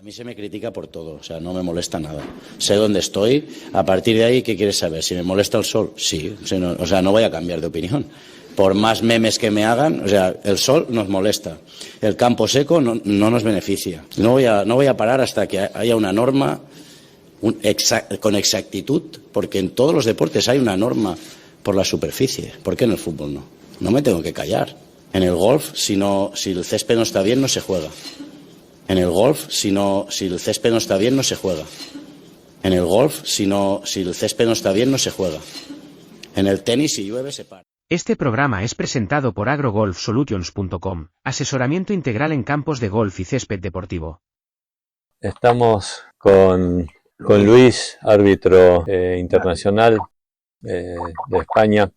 mí se me critica por todo, o sea, no me molesta nada. Sé dónde estoy, a partir de ahí, ¿qué quieres saber? ¿Si me molesta el sol? Sí, o sea, no voy a cambiar de opinión. Por más memes que me hagan, o sea, el sol nos molesta. El campo seco no nos beneficia. No voy a parar hasta que haya una norma con exactitud, porque en todos los deportes hay una norma por la superficie. ¿Por qué en el fútbol no? No me tengo que callar. En el golf, si el césped no está bien, no se juega. En el golf, si el césped no está bien, no se juega. En el golf, si el césped no está bien, no se juega. En el tenis, si llueve, se para. Este programa es presentado por agrogolfsolutions.com, asesoramiento integral en campos de golf y césped deportivo. Estamos con Luis, árbitro internacional de España,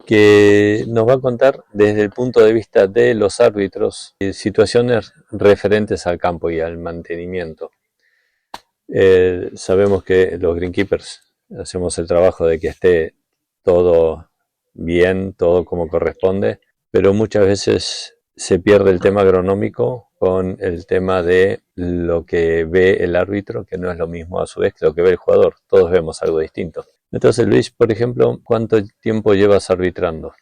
que nos va a contar desde el punto de vista de los árbitros situaciones referentes al campo y al mantenimiento. Sabemos que los greenkeepers hacemos el trabajo de que esté todo bien, todo como corresponde, pero muchas veces se pierde el tema agronómico con el tema de lo que ve el árbitro, que no es lo mismo a su vez que lo que ve el jugador. Todos vemos algo distinto. Entonces, Luis, por ejemplo, ¿cuánto tiempo llevas arbitrando?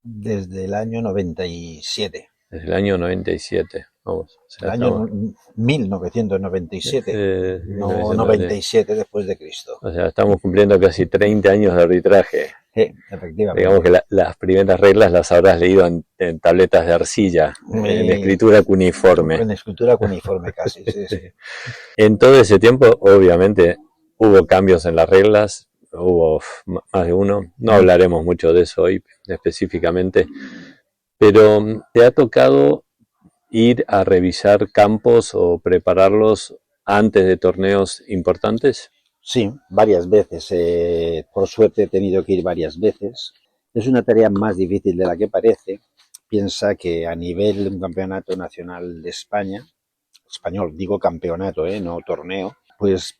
Desde el año 97. Desde el año 97. Vamos, o sea, el año 1997, no 97 después de Cristo. O sea, estamos cumpliendo casi 30 años de arbitraje. Sí, efectivamente. Digamos que las primeras reglas las habrás leído en tabletas de arcilla, en escritura cuneiforme. En escritura cuneiforme casi, sí. En todo ese tiempo, obviamente, hubo cambios en las reglas, hubo más de uno. No hablaremos mucho de eso hoy específicamente, pero ¿te ha tocado ir a revisar campos o prepararlos antes de torneos importantes? Sí, varias veces. Por suerte he tenido que ir varias veces. Es una tarea más difícil de la que parece. Piensa que a nivel de un campeonato nacional de España, español, digo campeonato, no torneo, pues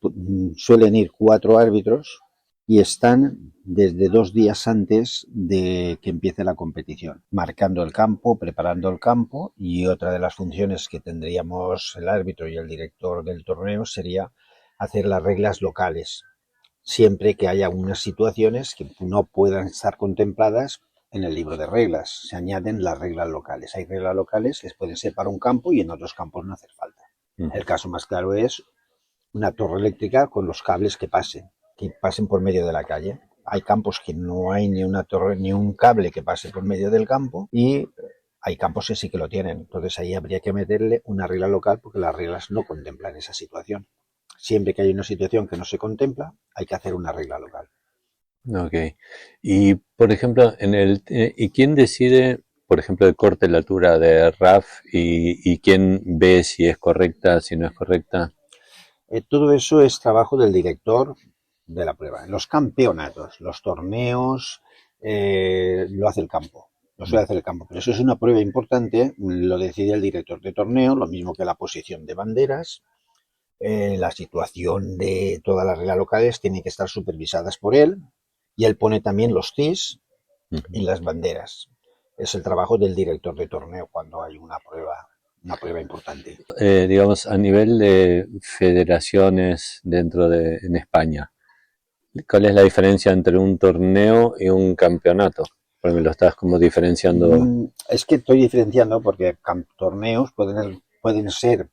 suelen ir 4 árbitros y están desde 2 días antes de que empiece la competición, marcando el campo, preparando el campo, y otra de las funciones que tendríamos el árbitro y el director del torneo sería hacer las reglas locales, siempre que haya unas situaciones que no puedan estar contempladas en el libro de reglas. Se añaden las reglas locales. Hay reglas locales que pueden ser para un campo y en otros campos no hace falta. El caso más claro es una torre eléctrica con los cables que pasen por medio de la calle. Hay campos que no hay ni una torre ni un cable que pase por medio del campo, y hay campos que sí que lo tienen. Entonces ahí habría que meterle una regla local, porque las reglas no contemplan esa situación. Siempre que hay una situación que no se contempla, hay que hacer una regla local. Ok. Y, por ejemplo, ¿y quién decide, por ejemplo, el corte de la altura de RAF y quién ve si es correcta, si no es correcta? Todo eso es trabajo del director de la prueba. Los campeonatos, los torneos, lo hace el campo. Lo suele hacer el campo. Pero eso es una prueba importante, lo decide el director de torneo, lo mismo que la posición de banderas. La situación de todas las reglas locales tiene que estar supervisadas por él, y él pone también los CIS y las banderas. Es el trabajo del director de torneo cuando hay una prueba importante. Digamos, a nivel de federaciones en España, ¿cuál es la diferencia entre un torneo y un campeonato? Porque me lo estás como diferenciando. Es que estoy diferenciando porque torneos pueden ser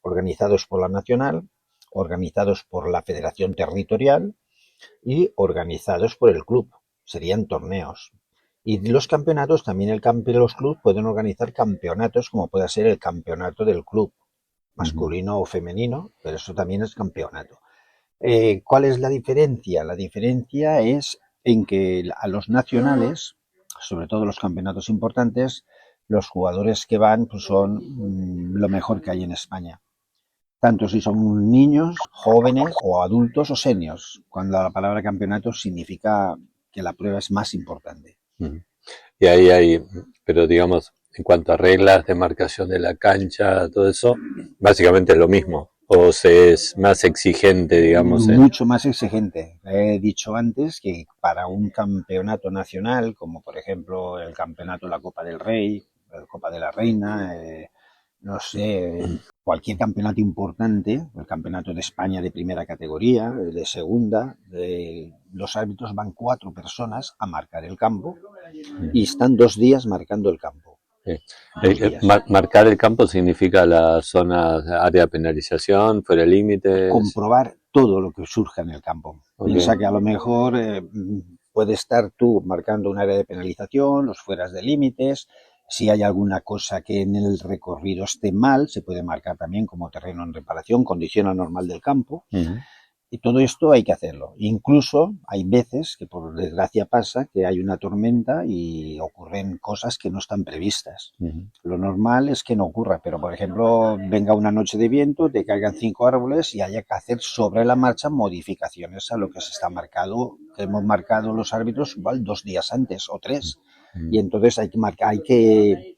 organizados por la nacional, organizados por la federación territorial y organizados por el club. Serían torneos. Y los campeonatos, también los clubes pueden organizar campeonatos, como puede ser el campeonato del club, masculino o femenino, pero eso también es campeonato. ¿Cuál es la diferencia? La diferencia es en que a los nacionales, sobre todo los campeonatos importantes, los jugadores que van pues son lo mejor que hay en España. Tanto si son niños, jóvenes o adultos o seniors, cuando la palabra campeonato significa que la prueba es más importante. Y ahí hay, pero digamos, en cuanto a reglas de marcación de la cancha, todo eso, básicamente es lo mismo. ¿O se es más exigente, digamos? Mucho más exigente. He dicho antes que para un campeonato nacional, como por ejemplo el campeonato de la Copa del Rey, la Copa de la Reina, no sé, cualquier campeonato importante, el campeonato de España de primera categoría, de segunda, los árbitros van 4 personas a marcar el campo y están 2 días marcando el campo. Sí. 2 días. Marcar el campo significa la zona, área de penalización, fuera de límites. Comprobar todo lo que surja en el campo. Okay. Piensa que a lo mejor puede estar tú marcando un área de penalización, los fueras de límites. Si hay alguna cosa que en el recorrido esté mal, se puede marcar también como terreno en reparación, condición anormal del campo. Y todo esto hay que hacerlo. Incluso hay veces que por desgracia pasa que hay una tormenta y ocurren cosas que no están previstas. Lo normal es que no ocurra, pero por ejemplo venga una noche de viento, te caigan 5 árboles y haya que hacer sobre la marcha modificaciones a lo que se está marcado, que hemos marcado los árbitros igual 2 días antes o 3. Y entonces hay que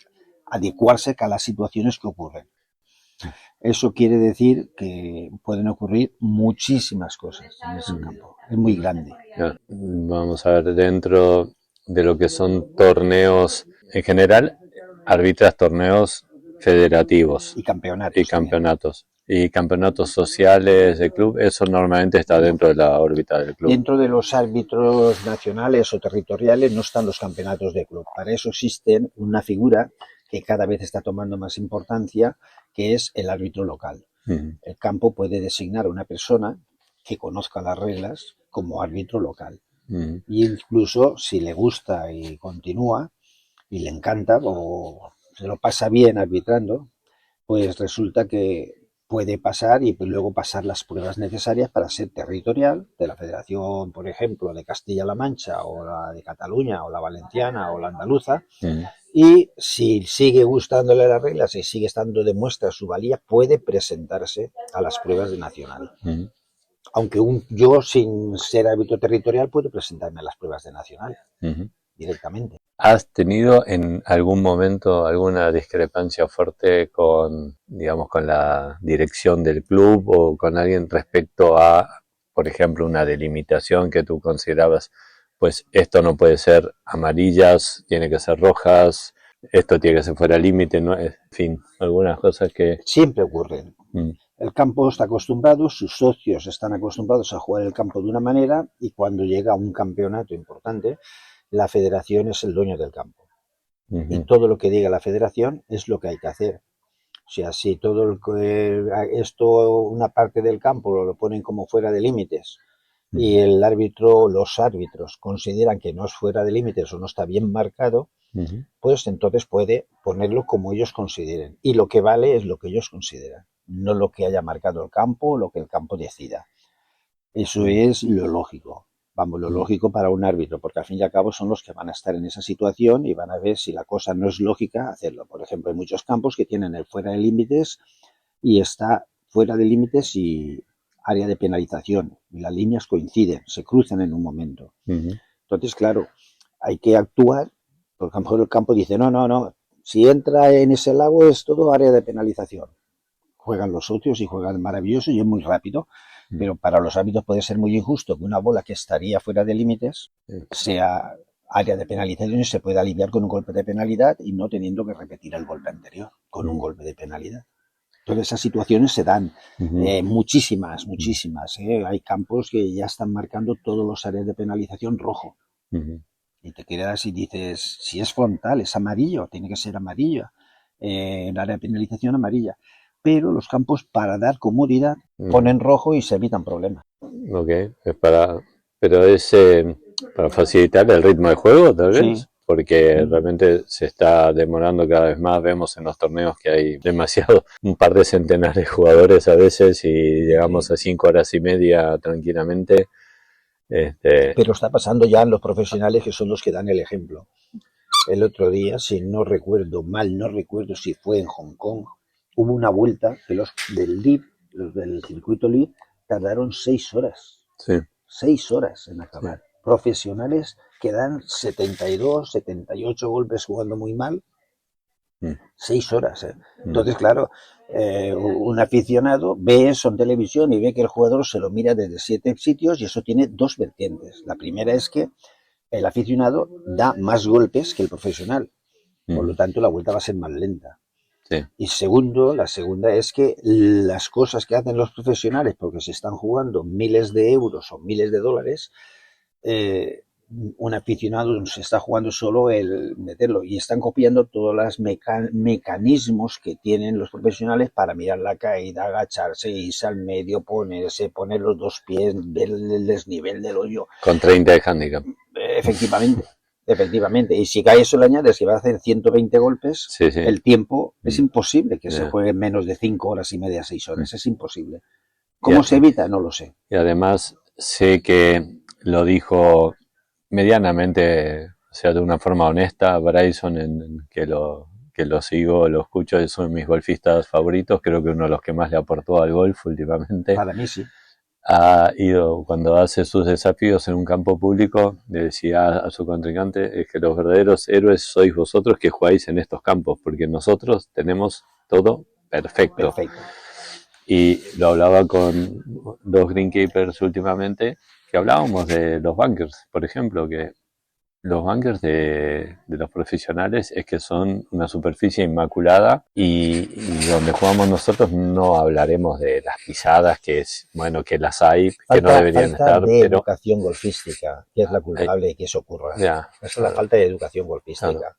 adecuarse a las situaciones que ocurren. Eso quiere decir que pueden ocurrir muchísimas cosas en ese campo. Es muy grande. Vamos a ver, dentro de lo que son torneos en general, arbitras torneos federativos. Y campeonatos. Y campeonatos sociales de club, eso normalmente está dentro de la órbita del club. Dentro de los árbitros nacionales o territoriales no están los campeonatos de club. Para eso existe una figura que cada vez está tomando más importancia, que es el árbitro local. El campo puede designar a una persona que conozca las reglas como árbitro local. Y incluso si le gusta y continúa y le encanta o se lo pasa bien arbitrando, pues resulta que puede pasar y luego pasar las pruebas necesarias para ser territorial de la Federación, por ejemplo, de Castilla-La Mancha o la de Cataluña o la valenciana o la andaluza. Y si sigue gustándole las reglas y sigue estando demuestra su valía, puede presentarse a las pruebas de nacional. Aunque yo, sin ser árbitro territorial, puedo presentarme a las pruebas de nacional directamente. ¿Has tenido en algún momento alguna discrepancia fuerte con, digamos, con la dirección del club o con alguien respecto a, por ejemplo, una delimitación que tú considerabas, pues esto no puede ser amarillas, tiene que ser rojas, esto tiene que ser fuera límite, ¿no? En fin, algunas cosas que... Siempre ocurren. El campo está acostumbrado, sus socios están acostumbrados a jugar el campo de una manera y cuando llega un campeonato importante, la federación es el dueño del campo. Y todo lo que diga la federación es lo que hay que hacer. O sea, si todo esto, una parte del campo lo ponen como fuera de límites y el árbitro, los árbitros consideran que no es fuera de límites o no está bien marcado, pues entonces puede ponerlo como ellos consideren. Y lo que vale es lo que ellos consideran, no lo que haya marcado el campo o lo que el campo decida. Eso es lo lógico. Vamos, lo lógico para un árbitro, porque al fin y al cabo son los que van a estar en esa situación y van a ver si la cosa no es lógica hacerlo. Por ejemplo, hay muchos campos que tienen el fuera de límites y está fuera de límites y área de penalización. Y las líneas coinciden, se cruzan en un momento. Entonces, claro, hay que actuar, porque a lo mejor el campo dice, no, si entra en ese lago es todo área de penalización. Juegan los socios y juegan maravilloso y es muy rápido. Pero para los árbitros puede ser muy injusto que una bola que estaría fuera de límites sea área de penalización y se pueda aliviar con un golpe de penalidad y no teniendo que repetir el golpe anterior con un golpe de penalidad. Todas esas situaciones se dan, muchísimas. Hay campos que ya están marcando todos los áreas de penalización rojo. Y te quedas y dices, si es frontal, es amarillo, tiene que ser amarillo. En área de penalización amarilla. Pero los campos, para dar comodidad, ponen rojo y se evitan problemas. Ok, pero es para facilitar el ritmo de juego, tal vez, sí. Porque realmente se está demorando cada vez más. Vemos en los torneos que hay demasiado, un par de centenares de jugadores a veces y llegamos a 5 horas y media tranquilamente. Pero está pasando ya en los profesionales, que son los que dan el ejemplo. El otro día, si no recuerdo si fue en Hong Kong, hubo una vuelta que los del circuito LIV tardaron 6 horas. Sí. 6 horas en acabar. Sí. Profesionales que dan 72, 78 golpes jugando muy mal. 6 horas. Entonces, claro, un aficionado ve eso en televisión y ve que el jugador se lo mira desde 7 sitios y eso tiene 2 vertientes. La primera es que el aficionado da más golpes que el profesional. Por lo tanto, la vuelta va a ser más lenta. Sí. Y segundo, la segunda es que las cosas que hacen los profesionales, porque se están jugando miles de euros o miles de dólares, un aficionado se está jugando solo el meterlo y están copiando todos los mecanismos que tienen los profesionales para mirar la caída, agacharse, irse al medio, poner los dos pies, ver el desnivel del hoyo. Con 30 de handicap. Efectivamente. Y si a eso le añades que va a hacer 120 golpes, Sí, sí. el tiempo es imposible que se Yeah. juegue en menos de 5 horas y media, 6 horas. Es imposible. ¿Cómo se evita? No lo sé. Y además sé que lo dijo medianamente, o sea, de una forma honesta, Bryson, que lo sigo, lo escucho, es uno de mis golfistas favoritos, creo que uno de los que más le aportó al golf últimamente. Para mí sí. Ha ido, cuando hace sus desafíos en un campo público, le decía a su contrincante, es que los verdaderos héroes sois vosotros que jugáis en estos campos, porque nosotros tenemos todo perfecto. Y lo hablaba con dos greenkeepers últimamente, que hablábamos de los bunkers, por ejemplo, que los bunkers de los profesionales es que son una superficie inmaculada y donde jugamos nosotros no hablaremos de las pisadas, que es bueno que las hay, que no deberían estar. Falta de educación golfística, que es la culpable de que eso ocurra. Ya, Esa es la falta de educación golfística. Claro.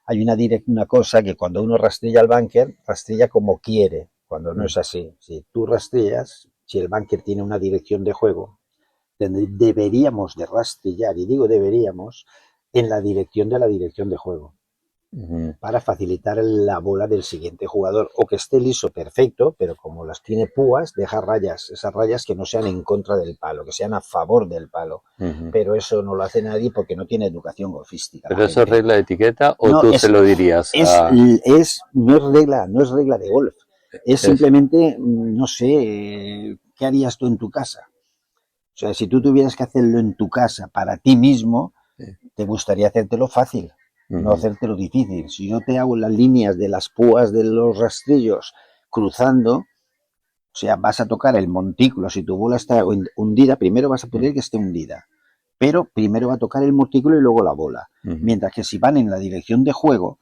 Hay una cosa que cuando uno rastrilla el bunker, rastrilla como quiere, cuando no es así. Si tú rastrillas, si el bunker tiene una dirección de juego, deberíamos de rastrillar, y digo deberíamos, en la dirección de juego, para facilitar la bola del siguiente jugador, o que esté liso perfecto, pero como las tiene púas, deja rayas, esas rayas que no sean en contra del palo, que sean a favor del palo, pero eso no lo hace nadie porque no tiene educación golfística. ¿Pero eso es regla de etiqueta o no, tú se lo dirías? No es regla de golf, es simplemente, no sé, ¿qué harías tú en tu casa? O sea, si tú tuvieras que hacerlo en tu casa para ti mismo, te gustaría hacértelo fácil, no hacértelo difícil. Si yo te hago las líneas de las púas de los rastrillos cruzando, o sea, vas a tocar el montículo. Si tu bola está hundida, primero vas a poder que esté hundida, pero primero va a tocar el montículo y luego la bola. Mientras que si van en la dirección de juego,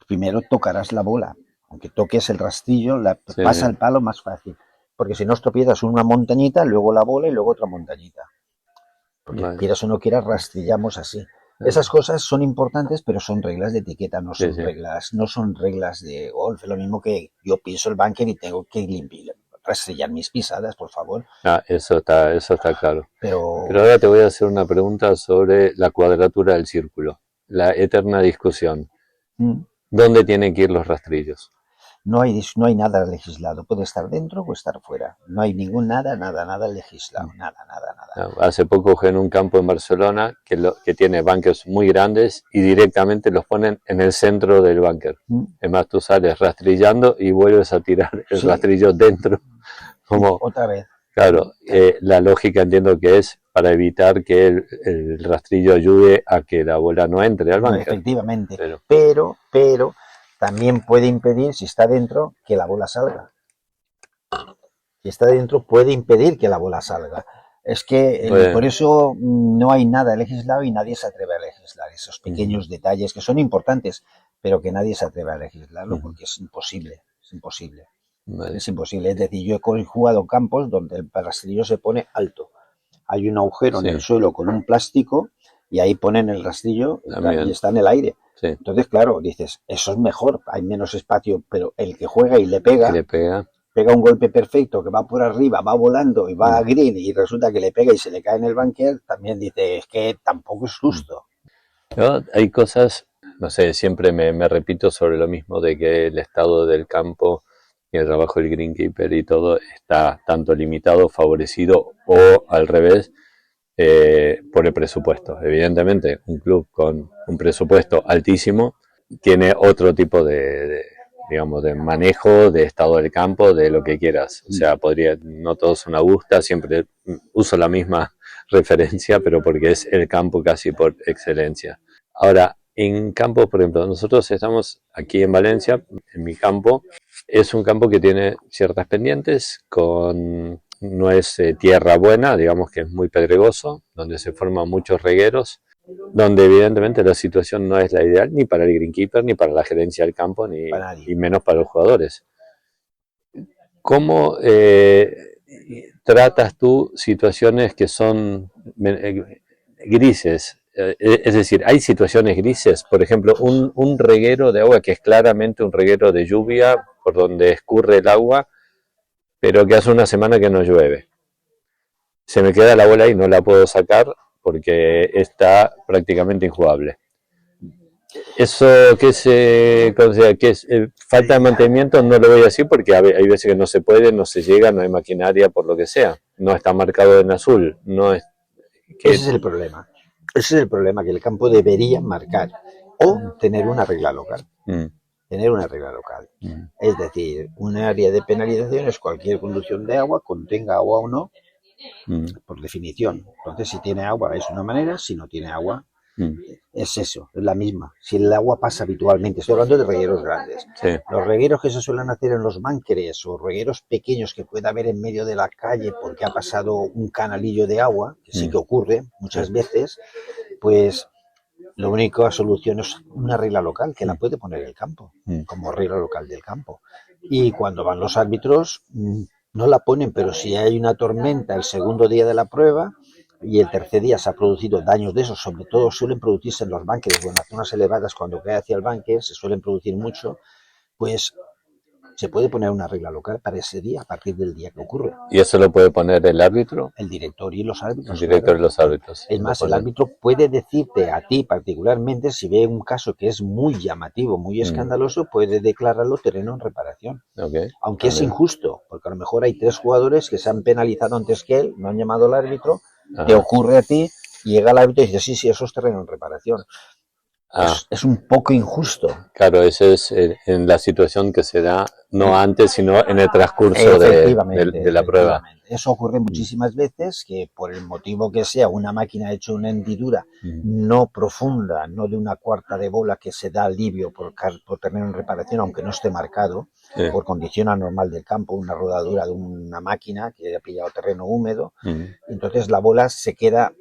primero tocarás la bola. Aunque toques el rastrillo, pasa el palo más fácil. Porque si no tropiezas una montañita, luego la bola y luego otra montañita. Porque quieras o no quieras, rastrillamos así. Esas cosas son importantes, pero son reglas de etiqueta, no son reglas de golf. Lo mismo que yo piso el bunker y tengo que rastrillar mis pisadas, por favor. Eso está claro. Pero ahora te voy a hacer una pregunta sobre la cuadratura del círculo, la eterna discusión. ¿Dónde tienen que ir los rastrillos? No hay nada legislado, puede estar dentro o estar fuera. No hay nada legislado, nada. Hace poco jugué en un campo en Barcelona que tiene bunkers muy grandes y directamente los ponen en el centro del bunker. Es más, tú sales rastrillando y vuelves a tirar el rastrillo dentro. Como, otra vez. Claro, la lógica entiendo que es para evitar que el rastrillo ayude a que la bola no entre al bunker. Efectivamente, pero también puede impedir, si está dentro, que la bola salga. Si está dentro, puede impedir que la bola salga. Es que por eso no hay nada legislado y nadie se atreve a legislar esos pequeños detalles que son importantes, pero que nadie se atreve a legislarlo porque es imposible. Es imposible. Es decir, yo he jugado campos donde el rastrillo se pone alto. Hay un agujero en el suelo con un plástico y ahí ponen el rastrillo y está en el aire. Entonces, claro, dices, eso es mejor, hay menos espacio, pero el que juega y le pega un golpe perfecto que va por arriba, va volando y va a green y resulta que le pega y se le cae en el bunker, también dice, es que tampoco es justo. Hay cosas, no sé, siempre me repito sobre lo mismo de que el estado del campo y el trabajo del greenkeeper y todo está tanto limitado, favorecido o al revés por el presupuesto. Evidentemente, un club con un presupuesto altísimo tiene otro tipo de manejo, de estado del campo, de lo que quieras. O sea, no todo es una busta, siempre uso la misma referencia, pero porque es el campo casi por excelencia. Ahora, en campos, por ejemplo, nosotros estamos aquí en Valencia, en mi campo, es un campo que tiene ciertas pendientes, no es tierra buena, digamos que es muy pedregoso, donde se forman muchos regueros, donde evidentemente la situación no es la ideal ni para el greenkeeper, ni para la gerencia del campo, ni y menos para los jugadores. ¿Cómo tratas tú situaciones que son grises? Es decir, hay situaciones grises, por ejemplo, un reguero de agua que es claramente un reguero de lluvia por donde escurre el agua, pero que hace una semana que no llueve. Se me queda la bola y no la puedo sacar porque está prácticamente injugable. Eso que se considera que es falta de mantenimiento, no lo voy a decir porque hay veces que no se puede, no se llega, no hay maquinaria, por lo que sea. No está marcado en azul. No es que... Ese es el problema. Ese es el problema, que el campo debería marcar o tener una regla local. Tener una regla local. Es decir, un área de penalización es cualquier conducción de agua, contenga agua o no, por definición. Entonces, si tiene agua es una manera, si no tiene agua es eso, es la misma. Si el agua pasa habitualmente, estoy hablando de regueros grandes. Sí. Los regueros que se suelen hacer en los búnkeres o regueros pequeños que pueda haber en medio de la calle porque ha pasado un canalillo de agua, que sí que ocurre muchas veces, pues la única solución es una regla local que la puede poner el campo, como regla local del campo. Y cuando van los árbitros no la ponen, pero si hay una tormenta el segundo día de la prueba y el tercer día se ha producido daños de esos, sobre todo suelen producirse en los búnkeres o en las zonas elevadas, cuando cae hacia el búnker se suelen producir mucho, pues se puede poner una regla local para ese día, a partir del día que ocurre. ¿Y eso lo puede poner el árbitro? El director y los árbitros. El director y los árbitros. Es más, el árbitro puede decirte a ti particularmente, si ve un caso que es muy llamativo, muy escandaloso, puede declararlo terreno en reparación. Okay. Aunque es injusto, porque a lo mejor hay 3 jugadores que se han penalizado antes que él, no han llamado al árbitro, te ocurre a ti, llega el árbitro y dice, sí, eso es terreno en reparación. Es un poco injusto. Claro, eso es en la situación que se da, no antes, sino en el transcurso de la prueba. Eso ocurre muchísimas veces, que por el motivo que sea, una máquina ha hecho una hendidura no profunda, no de una cuarta de bola que se da alivio por terreno en reparación, aunque no esté marcado, por condición anormal del campo, una rodadura de una máquina que ha pillado terreno húmedo, entonces la bola se queda,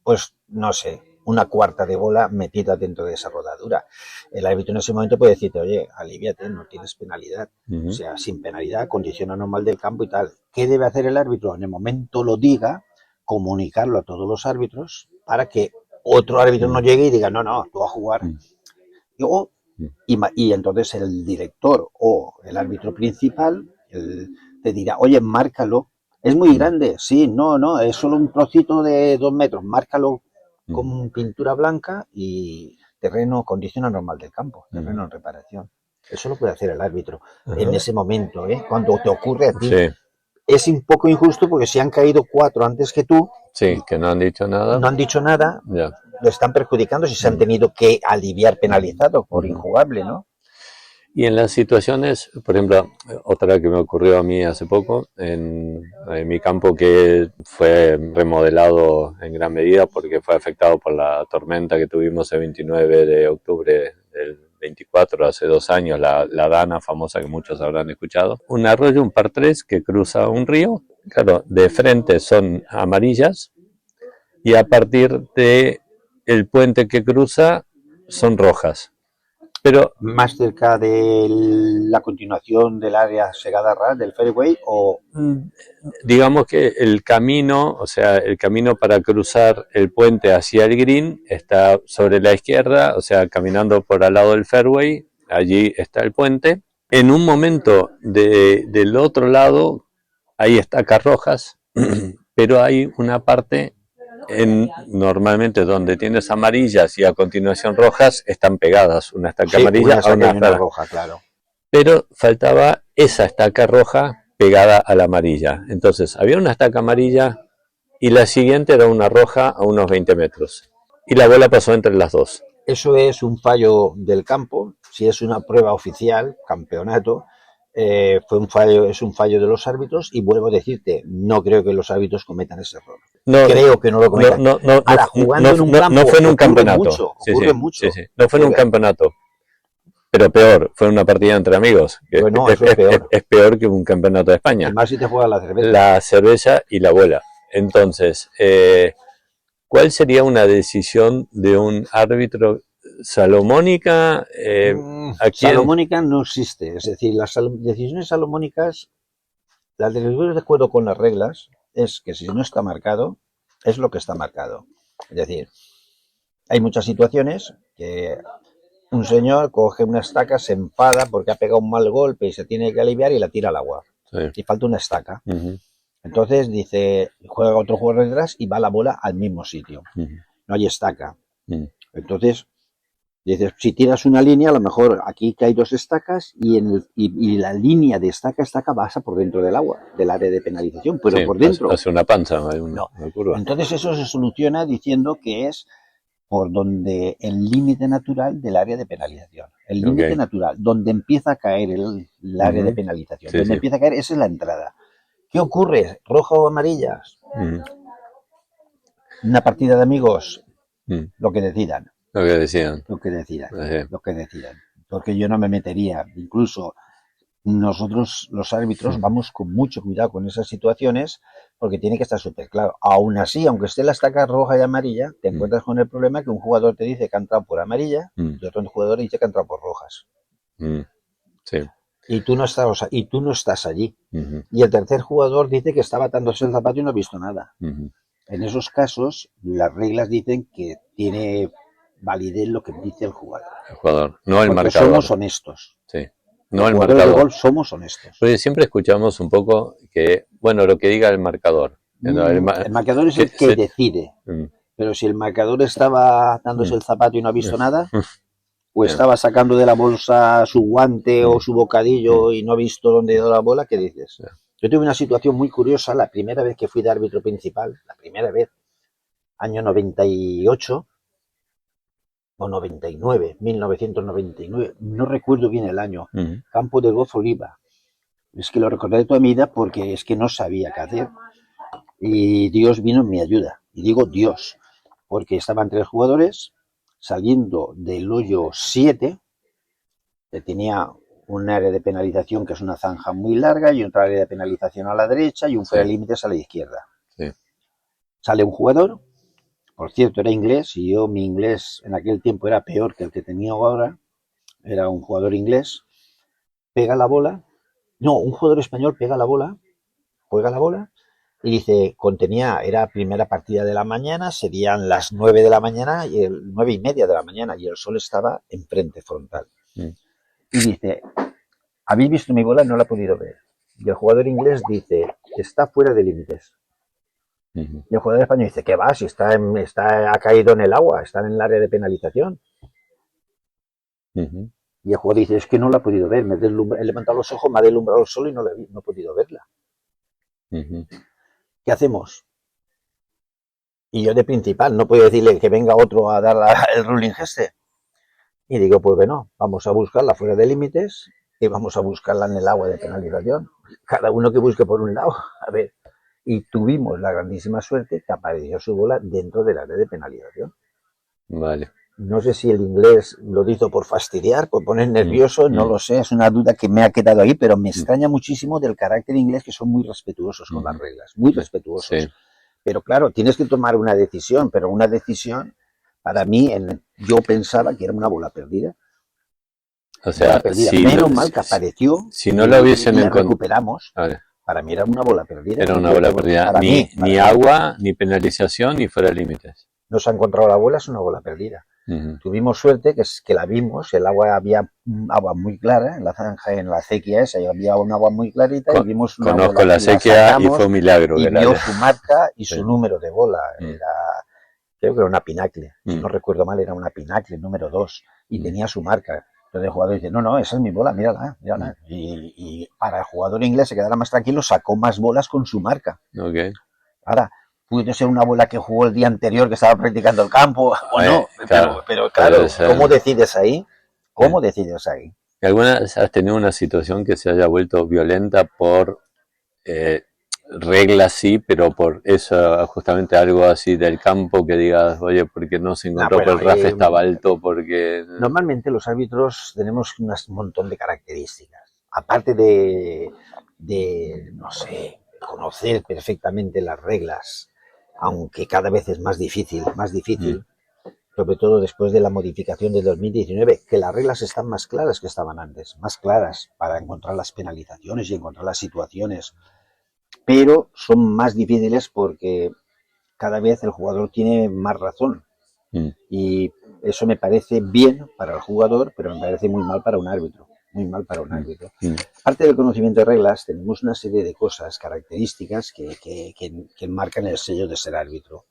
pues no sé, una cuarta de bola metida dentro de esa rodadura. El árbitro en ese momento puede decirte, oye, aliviate, no tienes penalidad. O sea, sin penalidad, condición anormal del campo y tal. ¿Qué debe hacer el árbitro? En el momento lo diga, comunicarlo a todos los árbitros para que otro árbitro no llegue y diga, no, tú vas a jugar. Y entonces el director o el árbitro principal te dirá, oye, márcalo. Es muy grande, sí, no, es solo un trocito de 2 metros, márcalo con pintura blanca y terreno, condición anormal del campo, terreno en reparación. Eso lo puede hacer el árbitro en ese momento, cuando te ocurre a ti. Sí. Es un poco injusto porque si han caído 4 antes que tú, que no han dicho nada. No han dicho nada, lo están perjudicando si se han tenido que aliviar penalizados por injugable, ¿no? Y en las situaciones, por ejemplo, otra que me ocurrió a mí hace poco, en mi campo que fue remodelado en gran medida porque fue afectado por la tormenta que tuvimos el 29 de octubre del 24, hace 2 años, la Dana famosa que muchos habrán escuchado. Un arroyo, un par 3 que cruza un río, claro, de frente son amarillas y a partir de el puente que cruza son rojas. Pero más cerca de la continuación del área segada ras del fairway o digamos que el camino, o sea, el camino para cruzar el puente hacia el green está sobre la izquierda, o sea, caminando por al lado del fairway, allí está el puente. En un momento del otro lado hay estacas rojas, pero hay una parte normalmente donde tienes amarillas y a continuación rojas están pegadas, una estaca amarilla a una roja, claro. Pero faltaba esa estaca roja pegada a la amarilla. Entonces había una estaca amarilla y la siguiente era una roja a unos 20 metros. Y la bola pasó entre las dos. Eso es un fallo del campo. Si es una prueba oficial, campeonato, es un fallo de los árbitros y vuelvo a decirte, no creo que los árbitros cometan ese error. Creo que no lo cometan. Ahora, jugando en un campo, no fue en un campeonato. Ocurre mucho. No fue en un campeonato. Pero peor, fue una partida entre amigos. Bueno, eso es peor. Es peor que un campeonato de España. Además, si te juega la cerveza. La cerveza y la bola. Entonces, ¿Cuál sería una decisión de un árbitro salomónica? ¿A quién? Salomónica no existe. Es decir, las decisiones salomónicas, las decisiones de acuerdo con las reglas, es que si no está marcado, es lo que está marcado. Es decir, hay muchas situaciones que un señor coge una estaca, se enfada porque ha pegado un mal golpe y se tiene que aliviar y la tira al agua. Sí. Y falta una estaca. Ujú, Entonces dice, juega otro jugador detrás y va la bola al mismo sitio. ujú, No hay estaca. ujú. Entonces, dices, si tiras una línea, a lo mejor aquí hay dos estacas y la línea de estaca a estaca pasa por dentro del agua, del área de penalización, pero Sí, por dentro. hace una panza, hay No. una curva. Entonces eso se soluciona diciendo que es por donde el límite natural del área de penalización. El límite Ok. natural, donde empieza a caer el área de Ujú. penalización. Sí, Donde sí. empieza a caer, esa es la entrada. ¿Qué ocurre? ¿Roja o amarilla? Ujú, Una partida de amigos, ujú. lo que decidan. Lo que decían. Lo que decidan. Sí. Lo que decidan. Porque yo no me metería. Incluso nosotros, los árbitros, vamos con mucho cuidado con esas situaciones porque tiene que estar súper claro. Aún así, aunque esté la estaca roja y amarilla, te encuentras con el problema que un jugador te dice que ha entrado por amarilla y otro jugador dice que ha entrado por rojas. Sí. Y tú no estás allí. Ujú, Y el tercer jugador dice que estaba atándose el zapato y no ha visto nada. ujú. En esos casos, las reglas dicen que tiene validez lo que dice el jugador. El jugador, no el Porque marcador. somos honestos. Sí. Los No el jugadores de marcador. golf somos honestos. Porque siempre escuchamos un poco que, bueno, lo que diga el marcador. El marcador es el que decide. Pero si el marcador estaba dándose el zapato y no ha visto nada, o estaba sacando de la bolsa su guante o su bocadillo y no ha visto dónde ha ido la bola, ¿qué dices? Yo tuve una situación muy curiosa la primera vez que fui de árbitro principal, la primera vez, año 98 o 99, 1999, no recuerdo bien el año, campo de golf Oliva. Es que lo recordé de toda mi vida porque es que no sabía qué hacer. Y Dios vino en mi ayuda. Y digo Dios, porque estaban tres jugadores saliendo del hoyo 7, que tenía un área de penalización que es una zanja muy larga y otra área de penalización a la derecha y un fuera de límites a la izquierda. Sí. Sale un jugador, por cierto era inglés, y yo mi inglés en aquel tiempo era peor que el que tenía ahora, era un jugador inglés, pega la bola, no, un jugador español pega la bola, juega la bola, y dice, era primera partida de la mañana, serían las 9 de la mañana, y 9:30 de la mañana, y el sol estaba enfrente, frontal. Y dice, ¿habéis visto mi bola? No la he podido ver. Y el jugador inglés dice, está fuera de límites. Y el jugador español dice, ¿qué va? Si ha caído en el agua, está en el área de penalización. Y el jugador dice, es que no la he podido ver, he levantado los ojos, me ha deslumbrado el sol y no he podido verla. ¿Qué hacemos? Y yo de principal no puedo decirle que venga otro a dar el ruling geste. Y digo, pues bueno, vamos a buscarla fuera de límites y vamos a buscarla en el agua de penalización. Cada uno que busque por un lado. A ver. Y tuvimos la grandísima suerte que apareció su bola dentro del área de penalización. Vale. No sé si el inglés lo hizo por fastidiar, por poner nervioso, no lo sé, es una duda que me ha quedado ahí, pero me extraña muchísimo del carácter inglés, que son muy respetuosos con las reglas, muy respetuosos. Sí. Pero claro, tienes que tomar una decisión, pero una decisión, para mí, yo pensaba que era una bola perdida. O sea, si menos mal que apareció, si no lo hubiesen encontrado, recuperamos. Vale. Para mí era una bola perdida. Era una bola perdida. Ni agua, ni penalización, ni fuera de límites. No se ha encontrado la bola, es una bola perdida. Tuvimos suerte que la vimos, el agua había agua muy clara, en la zanja, en la acequia esa, había un agua muy clarita y vimos una bola. Conozco la acequia y fue un milagro. Y vio su marca y su número de bola. Creo que era una Pinacle, si no recuerdo mal, era una Pinacle número 2 y tenía su marca. Entonces el jugador dice, no, esa es mi bola, mírala. Y para el jugador inglés se quedara más tranquilo, sacó más bolas con su marca. Okay. Ahora, puede ser una bola que jugó el día anterior, que estaba practicando el campo, o no. Pero claro, ¿cómo decides ahí? ¿Cómo decides ahí? ¿Alguna vez has tenido una situación que se haya vuelto violenta por reglas, sí, pero por eso, justamente algo así del campo que digas, oye, porque no se encontró, porque el RAF estaba alto, porque... Normalmente los árbitros tenemos un montón de características. Aparte de no sé, conocer perfectamente las reglas, aunque cada vez es más difícil, sobre todo después de la modificación de 2019, que las reglas están más claras que estaban antes, más claras para encontrar las penalizaciones y encontrar las situaciones, pero son más difíciles porque cada vez el jugador tiene más razón. Y eso me parece bien para el jugador, pero me parece muy mal para un árbitro. Muy mal para un árbitro. Aparte del conocimiento de reglas, tenemos una serie de cosas, características que marcan el sello de ser árbitro.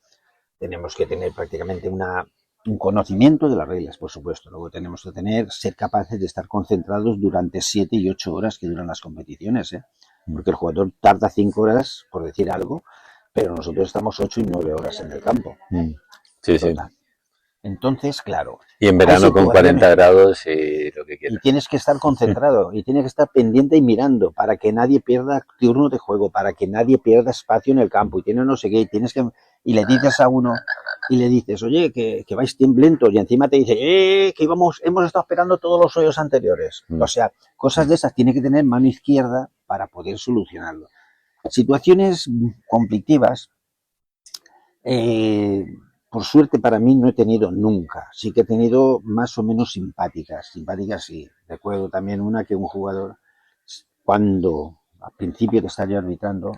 Tenemos que tener prácticamente un conocimiento de las reglas, por supuesto. Luego tenemos que ser capaces de estar concentrados durante 7 y 8 horas que duran las competiciones, ¿eh? Porque el jugador tarda 5 horas, por decir algo, pero nosotros estamos 8 y 9 horas en el campo. Sí, sí. Entonces, claro. Y en verano con 40 grados y lo que quieras. Y tienes que estar concentrado y tienes que estar pendiente y mirando para que nadie pierda turno de juego, para que nadie pierda espacio en el campo y tiene no sé qué, y le dices a uno y le dices, oye, que vais lentos y encima te dice, que hemos estado esperando todos los hoyos anteriores. O sea, cosas de esas tiene que tener mano izquierda para poder solucionarlo. Situaciones conflictivas, por suerte para mí no he tenido nunca. Sí que he tenido más o menos simpáticas. Simpáticas sí. Recuerdo también una que un jugador, cuando al principio de estar yo arbitrando,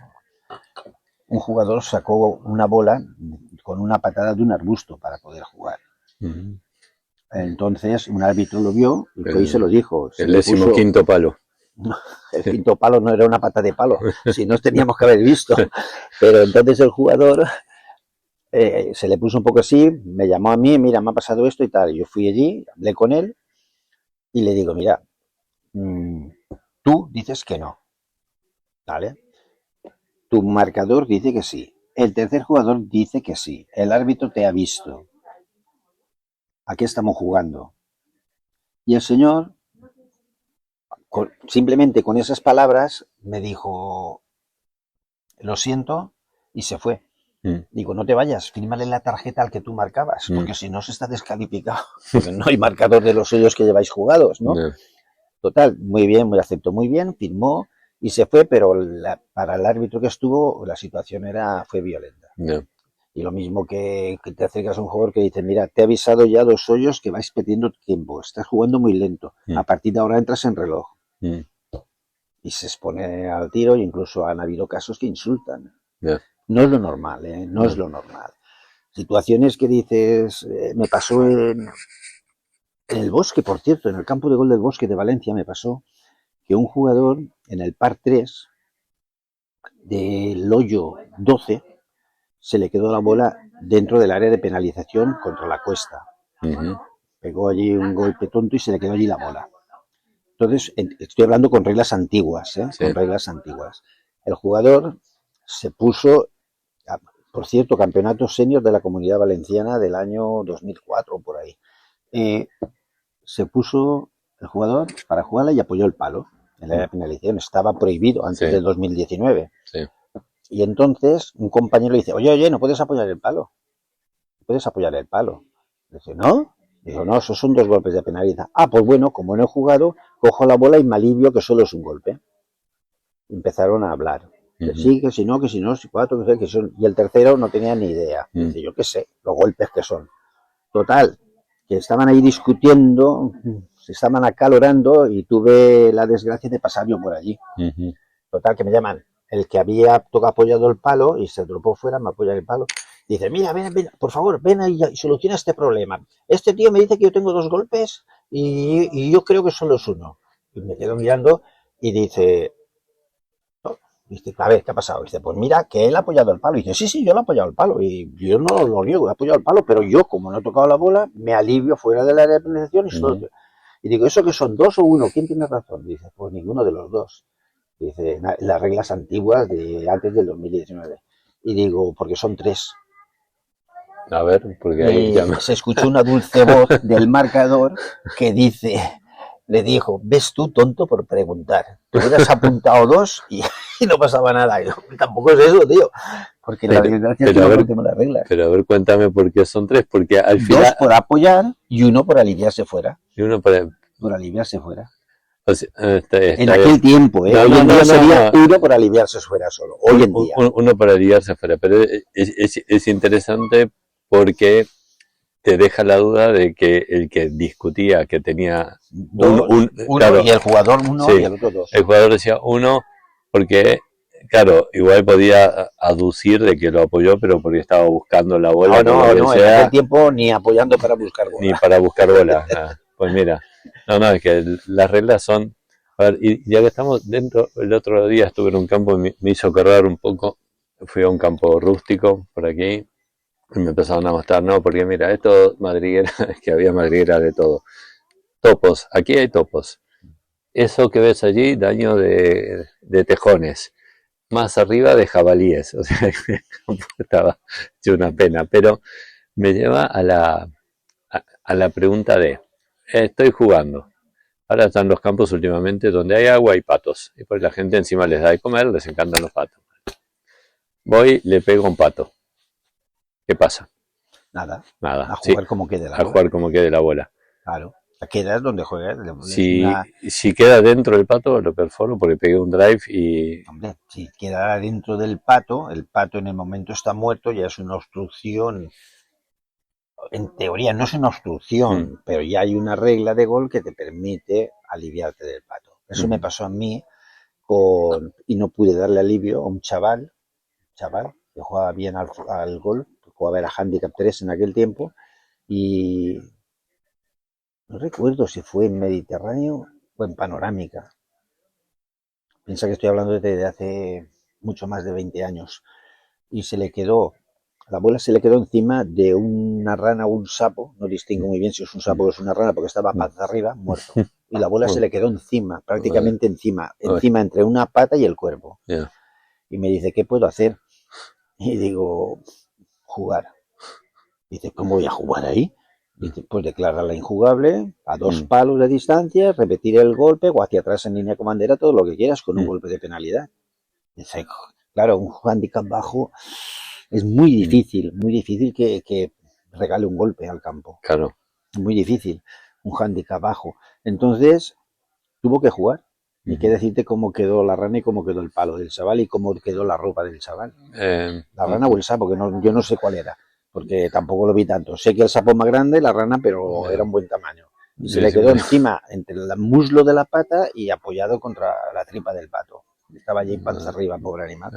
un jugador sacó una bola con una patada de un arbusto para poder jugar. Entonces un árbitro lo vio y se lo dijo. El 15º palo. No, el 5º palo no era una pata de palo, si no teníamos que haber visto. Pero entonces el jugador... se le puso un poco así, me llamó a mí, mira, me ha pasado esto y tal. Yo fui allí, hablé con él y le digo, mira, tú dices que no, ¿vale? Tu marcador dice que sí, el tercer jugador dice que sí, el árbitro te ha visto. ¿A qué estamos jugando? Y el señor, simplemente con esas palabras, me dijo, lo siento, y se fue. Digo, no te vayas, fírmale la tarjeta al que tú marcabas, porque si no se está descalificado, porque no hay marcador de los sellos que lleváis jugados, ¿no? Total, muy bien, me lo aceptó muy bien, firmó y se fue, pero para el árbitro que estuvo, la situación fue violenta. Y lo mismo que te acercas a un jugador que dice, mira, te he avisado ya 2 hoyos que vais perdiendo tiempo, estás jugando muy lento, a partir de ahora entras en reloj. Y se expone al tiro, e incluso han habido casos que insultan. No es lo normal, ¿eh? No es lo normal. Situaciones que dices, me pasó en el Bosque, por cierto, en el campo de gol del Bosque de Valencia me pasó que un jugador en el par 3 del hoyo 12 se le quedó la bola dentro del área de penalización contra la cuesta. Pegó allí un golpe tonto y se le quedó allí la bola. Entonces, estoy hablando con reglas antiguas, ¿eh? Sí. Con reglas antiguas. El jugador se puso, por cierto, campeonato senior de la Comunidad Valenciana del año 2004 por ahí. Se puso el jugador para jugarla y apoyó el palo. En la penalización estaba prohibido antes del 2019. Sí. Y entonces un compañero le dice, oye, no puedes apoyar el palo. No puedes apoyar el palo. Dice, ¿no? Dijo, no, esos son 2 golpes de penalidad. Ah, pues bueno, como no he jugado, cojo la bola y me alivio que solo es un golpe. Empezaron a hablar. Que sí, que si no, si 4, que son. Y el tercero no tenía ni idea. Dice, yo qué sé, los golpes que son. Total, que estaban ahí discutiendo, se estaban acalorando y tuve la desgracia de pasar yo por allí. Total, que me llaman. El que había apoyado el palo y se dropó fuera, me apoya el palo. Dice, mira, ven, por favor, ven ahí y soluciona este problema. Este tío me dice que yo tengo 2 golpes y yo creo que solo es 1. Y me quedo mirando y dice, a ver, ¿qué ha pasado? Dice, pues mira, que él ha apoyado el palo. Y dice, sí, yo lo he apoyado el palo. Y yo no lo niego, he apoyado el palo, pero yo, como no he tocado la bola, me alivio fuera del área de penalización y digo, ¿eso que son 2 o 1? ¿Quién tiene razón? Dice, pues ninguno de los 2. Dice, las reglas antiguas de antes del 2019. Y digo, porque son 3. A ver, porque ahí se escuchó una dulce voz del marcador que dice, le dijo, ves tú, tonto, por preguntar. Te hubieras apuntado 2 y no pasaba nada. Y yo, tampoco es eso, tío. Porque la desgracia es que no conocemos las reglas. Pero a ver, cuéntame por qué son 3. Porque al final... 2 por apoyar y 1 por aliviarse fuera. Y 1 por aliviarse fuera. O sea, En aquel tiempo, ¿eh? No, Hoy no, en día no, sería no. uno por aliviarse fuera solo. Hoy en día. Uno para liarse afuera, pero es interesante porque te deja la duda de que el que discutía, que tenía Uno claro, y el jugador uno sí, y el otro dos. el jugador decía uno porque, claro, igual podía aducir de que lo apoyó, pero porque estaba buscando la bola, por lo que No, en sea, aquel tiempo ni apoyando para buscar ni bola. para buscar bola. Nada. Pues mira, no, es que las reglas son... A ver, y ya que estamos dentro, el otro día estuve en un campo y me hizo correr un poco, fui a un campo rústico por aquí, y me empezaron a mostrar, no, porque mira, esto madriguera, es que había madriguera de todo. Topos, aquí hay topos. Eso que ves allí, daño de tejones. Más arriba de jabalíes. O sea, estaba hecho una pena. Pero me lleva a la pregunta de, estoy jugando. Ahora están los campos últimamente donde hay agua y patos. Y pues la gente encima les da de comer, les encantan los patos. Voy, le pego un pato. ¿Qué pasa? Nada. Nada. A jugar como quede la a bola. jugar como quede la bola. Claro. Quedas donde juegas. Si queda dentro del pato, lo perforo porque pegué un drive y... Hombre, si queda dentro del pato, el pato en el momento está muerto, ya es una obstrucción. En teoría no es una obstrucción, pero ya hay una regla de gol que te permite aliviarte del pato. Eso me pasó a mí y no pude darle alivio a un chaval que jugaba bien al gol, jugaba era handicap 3 en aquel tiempo, y no recuerdo si fue en Mediterráneo o en Panorámica. Piensa que estoy hablando de hace mucho más de 20 años. Y la bola se le quedó encima de una rana o un sapo, no distingo muy bien si es un sapo o es una rana porque estaba patas arriba, muerto. Y la bola se le quedó encima, prácticamente encima entre una pata y el cuerpo. Y me dice, ¿qué puedo hacer? Y digo, jugar. Dice, ¿cómo voy a jugar ahí? Dice, pues declararla injugable, a 2 palos de distancia, repetir el golpe o hacia atrás en línea comandera, todo lo que quieras con un golpe de penalidad. Dice, claro, un handicap bajo es muy difícil que regale un golpe al campo. Claro. Muy difícil, un handicap bajo. Entonces, tuvo que jugar. Y qué decirte cómo quedó la rana y cómo quedó el palo del chaval y cómo quedó la ropa del chaval. La rana o el sapo, que yo no sé cuál era, porque tampoco lo vi tanto. Sé que el sapo es más grande, la rana, pero era un buen tamaño. Y se le quedó encima, entre el muslo de la pata y apoyado contra la tripa del pato. Estaba allí patas arriba, pobre animal.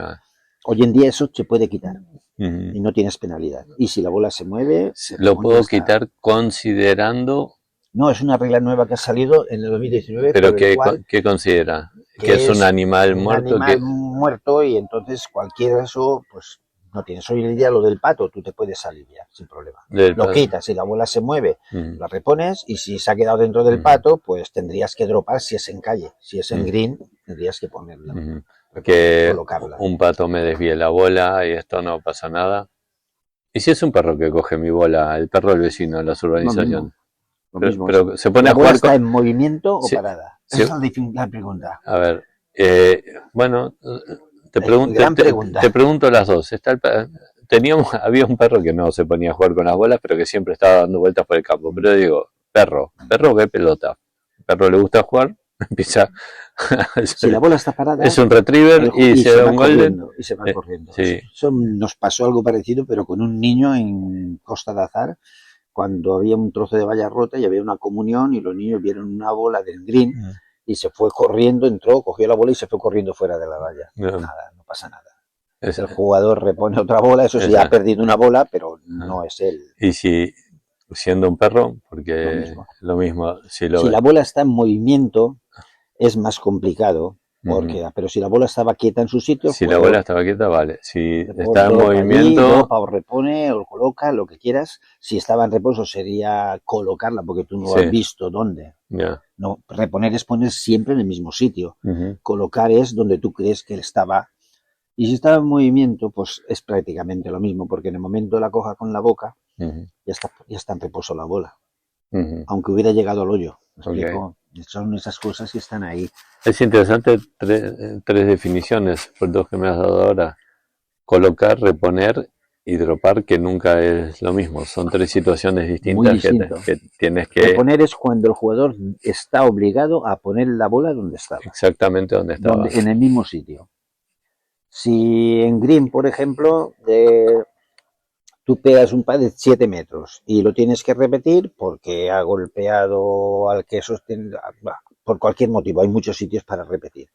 Hoy en día eso se puede quitar y no tienes penalidad. Y si la bola se mueve... Lo puedo quitar considerando... No, es una regla nueva que ha salido en el 2019. ¿Pero qué considera? ¿Que es un animal muerto? Un animal muerto y entonces cualquiera de eso, pues no tienes. Hoy en día lo del pato, tú te puedes aliviar sin problema. Lo quitas, si la bola se mueve, la repones y si se ha quedado dentro del pato, pues tendrías que dropar si es en calle. Si es en green, tendrías que ponerla. Que colocarla. Un pato me desvíe la bola y esto no pasa nada. ¿Y si es un perro que coge mi bola, el perro del vecino en la urbanización? Pero se pone ¿La a bola jugar está en movimiento o Sí, parada? sí. Esa es la pregunta. A ver, bueno, te Gran pregunto las dos. Había un perro que no se ponía a jugar con las bolas, pero que siempre estaba dando vueltas por el campo. Pero digo, perro ve pelota. Perro le gusta jugar, empieza... Si la bola está parada, es un retriever y se da un golden. Y se va corriendo. Sí. Eso nos pasó algo parecido, pero con un niño en Costa de Azar, cuando había un trozo de valla rota y había una comunión y los niños vieron una bola del green y se fue corriendo, entró, cogió la bola y se fue corriendo fuera de la valla. Nada, no pasa nada. El jugador repone otra bola, eso sí, ha perdido una bola, pero no es él. Y si, siendo un perro, porque lo mismo si la bola está en movimiento, es más complicado. Pero si la bola estaba quieta en su sitio... Si la bola estaba quieta, vale. Si está en movimiento... o repone, o coloca, lo que quieras. Si estaba en reposo sería colocarla, porque tú no has visto dónde. No, reponer es poner siempre en el mismo sitio. Colocar es donde tú crees que él estaba. Y si estaba en movimiento, pues es prácticamente lo mismo, porque en el momento la coja con la boca, ya está en reposo la bola. Aunque hubiera llegado al hoyo. ¿Me explico? Son esas cosas que están ahí. Es interesante tres definiciones, por dos que me has dado ahora. Colocar, reponer y dropar, que nunca es lo mismo. Son tres situaciones Muy distintas distinto. que tienes que Reponer es cuando el jugador está obligado a poner la bola donde estaba, exactamente donde estaba. en el mismo sitio. Si en green, por ejemplo, tú pegas un pad de 7 metros y lo tienes que repetir porque ha golpeado al que sostiene, por cualquier motivo, hay muchos sitios para repetir.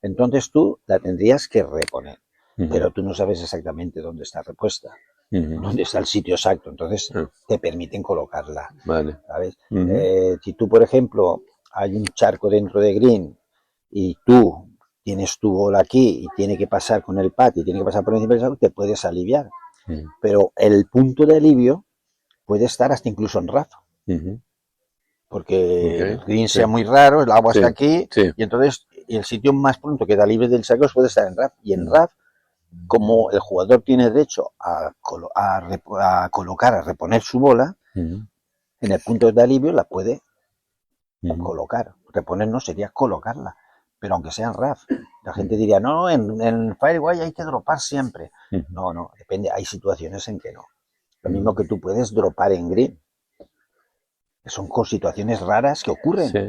Entonces tú la tendrías que reponer, pero tú no sabes exactamente dónde está repuesta, dónde está el sitio exacto, entonces te permiten colocarla. Vale. ¿Sabes? Si tú, por ejemplo, hay un charco dentro de green y tú tienes tu bola aquí y tiene que pasar con el pad y tiene que pasar por encima del charco, te puedes aliviar. Pero el punto de alivio puede estar hasta incluso en RAF. Porque el green sea muy raro, el agua está aquí, y entonces el sitio más pronto que da libre del charco puede estar en RAF. Y en RAF, como el jugador tiene derecho a colocar, a reponer su bola, en el punto de alivio la puede colocar. Reponer no sería colocarla, pero aunque sea en RAF. La gente diría, no, en Firewire hay que dropar siempre. No, depende, hay situaciones en que no. Lo mismo que tú puedes dropar en green. Que son situaciones raras que ocurren. Sí.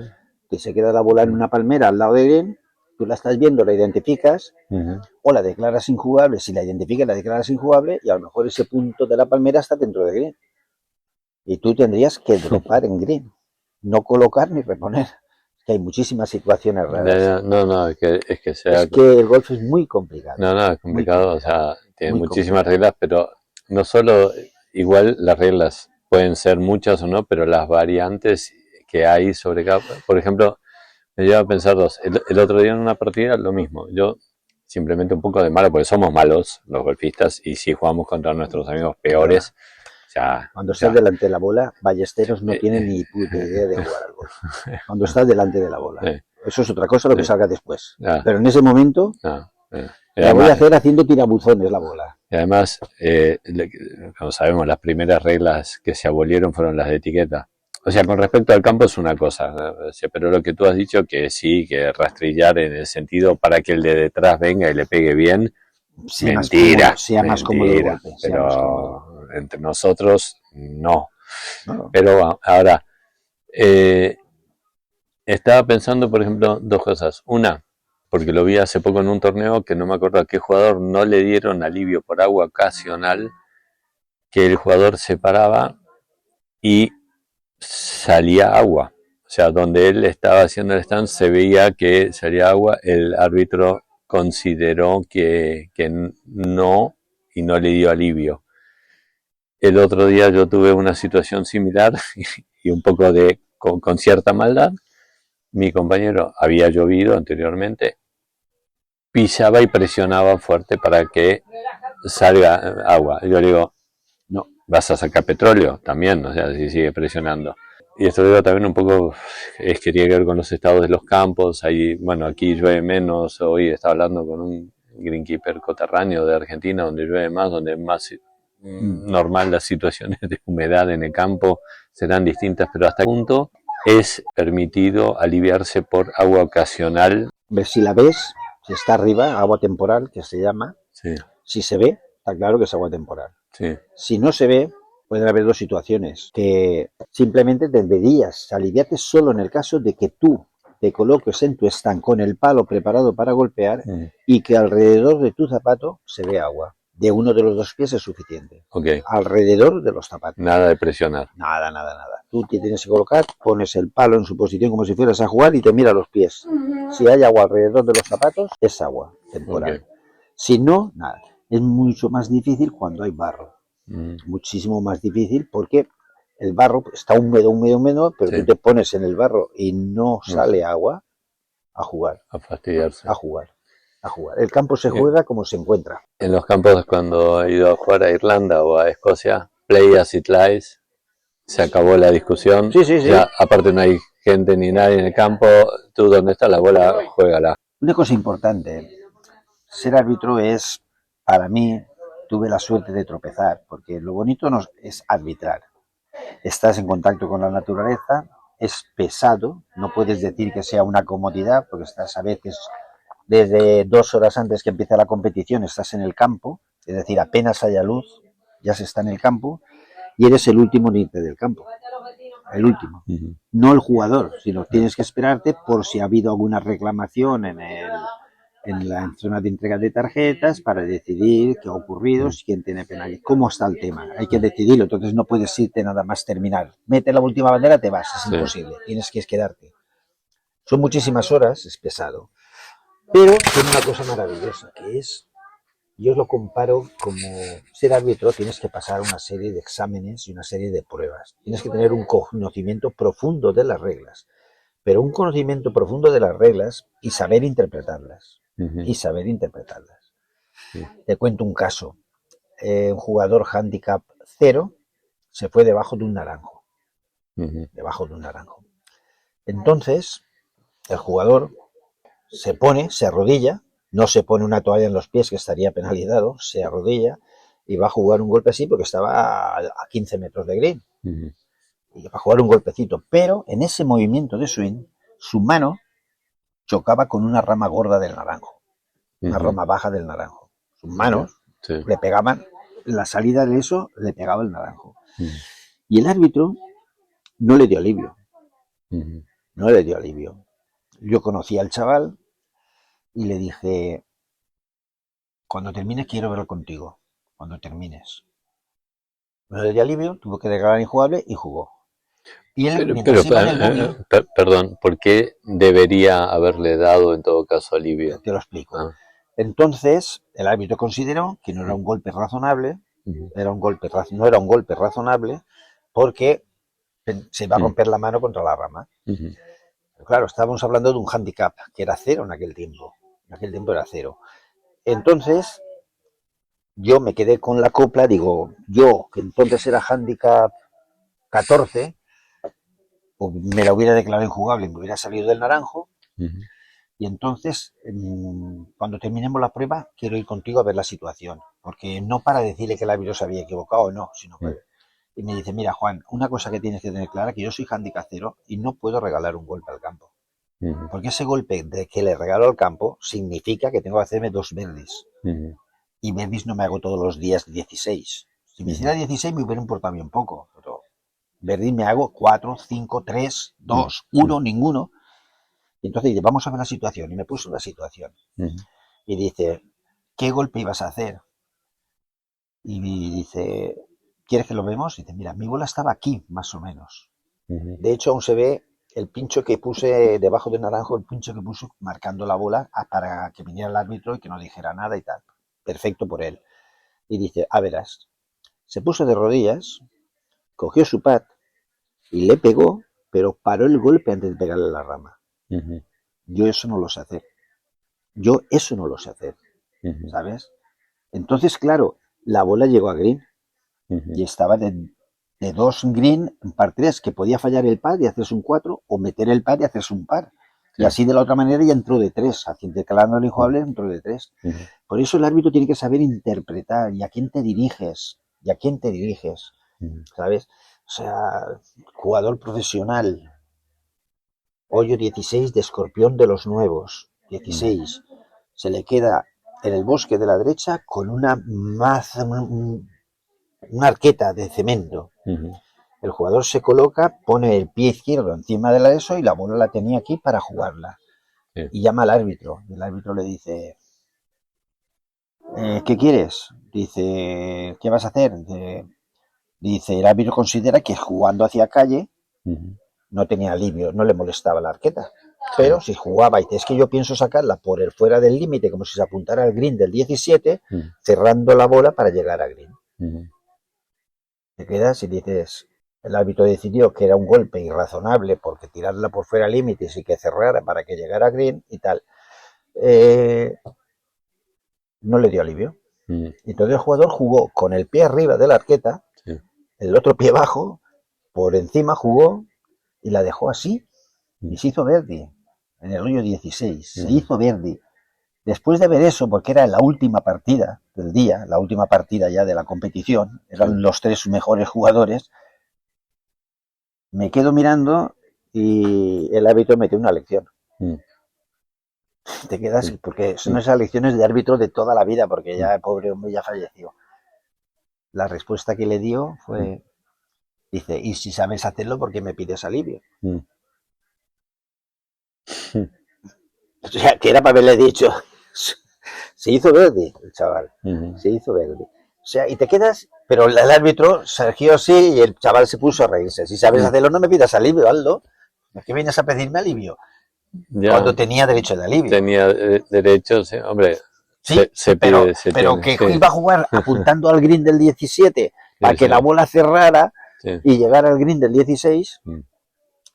Que se queda la bola en una palmera al lado de green, tú la estás viendo, la identificas, o la declaras injugable. Si la identificas, la declaras injugable, y a lo mejor ese punto de la palmera está dentro de green. Y tú tendrías que dropar en green. No colocar ni reponer. Que hay muchísimas situaciones raras. No, es que el golf es muy complicado. No, es complicado, o sea, tiene muchísimas reglas, pero no solo, igual las reglas pueden ser muchas o no, pero las variantes que hay sobre cada, por ejemplo, me lleva a pensar dos. El otro día en una partida lo mismo, yo simplemente un poco de malo, porque somos malos los golfistas, y si jugamos contra nuestros amigos peores, cuando estás delante de la bola, ballesteros no tienen ni puta idea de jugar al golf. Cuando estás delante de la bola. Eso es otra cosa lo que salga después. Pero en ese momento, la voy a hacer haciendo tirabuzones la bola. Y además, como sabemos, las primeras reglas que se abolieron fueron las de etiqueta. O sea, con respecto al campo es una cosa, pero lo que tú has dicho que sí, que rastrillar en el sentido para que el de detrás venga y le pegue bien, mentira. Sea más cómodo el golpe. Pero entre nosotros, no. Pero ahora, estaba pensando, por ejemplo, dos cosas. Una, porque lo vi hace poco en un torneo que no me acuerdo a qué jugador no le dieron alivio por agua ocasional, que el jugador se paraba y salía agua. O sea, donde él estaba haciendo el stand se veía que salía agua, el árbitro consideró que no, y no le dio alivio. El otro día yo tuve una situación similar y un poco con cierta maldad. Mi compañero, había llovido anteriormente, pisaba y presionaba fuerte para que salga agua. Yo le digo, no, vas a sacar petróleo también, o sea, si sigue presionando. Y esto digo también un poco, es que tiene que ver con los estados de los campos. Ahí, bueno, aquí llueve menos. Hoy estaba hablando con un greenkeeper coterráneo de Argentina, donde llueve más, donde es más normal las situaciones de humedad en el campo serán distintas, pero hasta qué punto es permitido aliviarse por agua ocasional. Si la ves, si está arriba, agua temporal, que se llama, si se ve, está claro que es agua temporal. Si no se ve, pueden haber dos situaciones, que simplemente deberías aliviarte solo en el caso de que tú te coloques en tu stand con el palo preparado para golpear y que alrededor de tu zapato se ve agua. De uno de los dos pies es suficiente. Alrededor de los zapatos. Nada de presionar. Nada. Tú te tienes que colocar, pones el palo en su posición como si fueras a jugar y te mira los pies. Si hay agua alrededor de los zapatos, es agua temporal. Si no, nada. Es mucho más difícil cuando hay barro. Muchísimo más difícil porque el barro está húmedo, pero tú te pones en el barro y no sale agua, a jugar. A fastidiarse. A jugar. El campo se juega como se encuentra. En los campos, cuando he ido a jugar a Irlanda o a Escocia, play as it lies, se acabó la discusión. Sí. Ya, aparte no hay gente ni nadie en el campo, tú donde está la bola, juégala. Una cosa importante, ser árbitro es, para mí, tuve la suerte de tropezar, porque lo bonito no es arbitrar. Estás en contacto con la naturaleza, es pesado, no puedes decir que sea una comodidad, porque estás a veces desde 2 horas antes que empiece la competición, estás en el campo, es decir, apenas haya luz, ya se está en el campo y eres el último límite del campo. El último. No el jugador, sino tienes que esperarte por si ha habido alguna reclamación en la zona de entrega de tarjetas para decidir qué ha ocurrido, quién tiene penalidad, cómo está el tema. Hay que decidirlo, entonces no puedes irte nada más terminar. Mete la última bandera, te vas, es imposible, tienes que quedarte. Son muchísimas horas, es pesado. Pero tiene una cosa maravillosa, que es, yo lo comparo como ser árbitro, tienes que pasar una serie de exámenes y una serie de pruebas. Tienes que tener un conocimiento profundo de las reglas, pero un conocimiento profundo de las reglas y saber interpretarlas. Y saber interpretarlas. Te cuento un caso. Un jugador handicap 0 se fue debajo de un naranjo. Debajo de un naranjo. Entonces, el jugador se arrodilla, no se pone una toalla en los pies que estaría penalizado, se arrodilla y va a jugar un golpe así porque estaba a 15 metros de green. Y va a jugar un golpecito, pero en ese movimiento de swing, su mano chocaba con una rama gorda del naranjo, una rama baja del naranjo. Sus manos le pegaban, la salida de eso le pegaba el naranjo. Y el árbitro no le dio alivio. No le dio alivio. Yo conocí al chaval y le dije, cuando termines quiero verlo contigo, cuando termines. No le dio alivio, tuvo que declarar injugable y jugó. Y él, perdón, ¿por qué debería haberle dado en todo caso alivio? Te lo explico. Entonces, el árbitro consideró que no era un golpe razonable, no era un golpe razonable, porque se iba a romper la mano contra la rama. Pero claro, estábamos hablando de un handicap, que era 0 en aquel tiempo. En aquel tiempo era 0. Entonces, yo me quedé con la copla, digo, yo, que entonces era handicap 14, o me la hubiera declarado injugable y me hubiera salido del naranjo. Y entonces, cuando terminemos la prueba, quiero ir contigo a ver la situación. Porque no para decirle que el árbitro se había equivocado o no, sino que... Y me dice, mira, Juan, una cosa que tienes que tener clara, que yo soy handicap 0 y no puedo regalar un golpe al campo. Porque ese golpe de que le regalo al campo significa que tengo que hacerme 2 verdis. Y verdis no me hago todos los días 16. Si me hiciera 16 me hubiera importado bien poco. Pero verdis me hago 4, 5, 3, 2, 1, ninguno. Y entonces dice, vamos a ver la situación. Y me puso la situación. Y dice, ¿qué golpe ibas a hacer? Y dice, ¿quieres que lo vemos? Y dice, mira, mi bola estaba aquí, más o menos. De hecho, aún se ve el pincho que puse debajo del naranjo, el pincho que puse marcando la bola para que viniera el árbitro y que no dijera nada y tal. Perfecto por él. Y dice, verás, se puso de rodillas, cogió su pad y le pegó, pero paró el golpe antes de pegarle a la rama. Yo eso no lo sé hacer. ¿Sabes? Entonces, claro, la bola llegó a green y estaba de 2 green en par 3, que podía fallar el pad y hacerse un 4 o meter el pad y hacerse un par. Y así de la otra manera ya entró de 3, declarando el injugable entró de 3. Por eso el árbitro tiene que saber interpretar y a quién te diriges, ¿sabes? O sea, jugador profesional, hoyo 16 de escorpión de los nuevos, 16, se le queda en el bosque de la derecha con una arqueta de cemento. El jugador se coloca, pone el pie izquierdo encima de eso y la bola la tenía aquí para jugarla. Y llama al árbitro. Y el árbitro le dice, ¿qué quieres? Dice, ¿qué vas a hacer? Dice, el árbitro considera que jugando hacia calle no tenía alivio, no le molestaba la arqueta. Pero si jugaba y dice, es que yo pienso sacarla por el fuera del límite, como si se apuntara al green del 17, cerrando la bola para llegar a green. Te quedas y dices, el árbitro decidió que era un golpe irrazonable porque tirarla por fuera límites y que cerrara para que llegara a green y tal. No le dio alivio. Entonces el jugador jugó con el pie arriba de la arqueta, el otro pie abajo, por encima jugó y la dejó así y se hizo birdie en el hoyo 16. Se hizo birdie. Después de ver eso, porque era la última partida del día, la última partida ya de la competición, eran los 3 mejores jugadores, me quedo mirando y el árbitro metió una lección. Te quedas, porque son esas lecciones de árbitro de toda la vida, porque ya el pobre hombre ya falleció. la respuesta que le dio fue, dice, y si sabes hacerlo, ¿por qué me pides alivio? O sea, que era para haberle dicho, se hizo verde el chaval, se hizo verde. O sea, y te quedas, pero el árbitro, Sergio sí, y el chaval se puso a reírse. Si sabes hacerlo, no me pidas alivio, Aldo. ¿Por qué vienes a pedirme alivio? Ya, Cuando tenía derecho de alivio. tenía derecho, sí, hombre, Sí, se pero, pide, se pero tiene, que sí, iba a jugar apuntando al green del 17 para sí, que la sí, bola cerrara sí. y llegara al green del 16,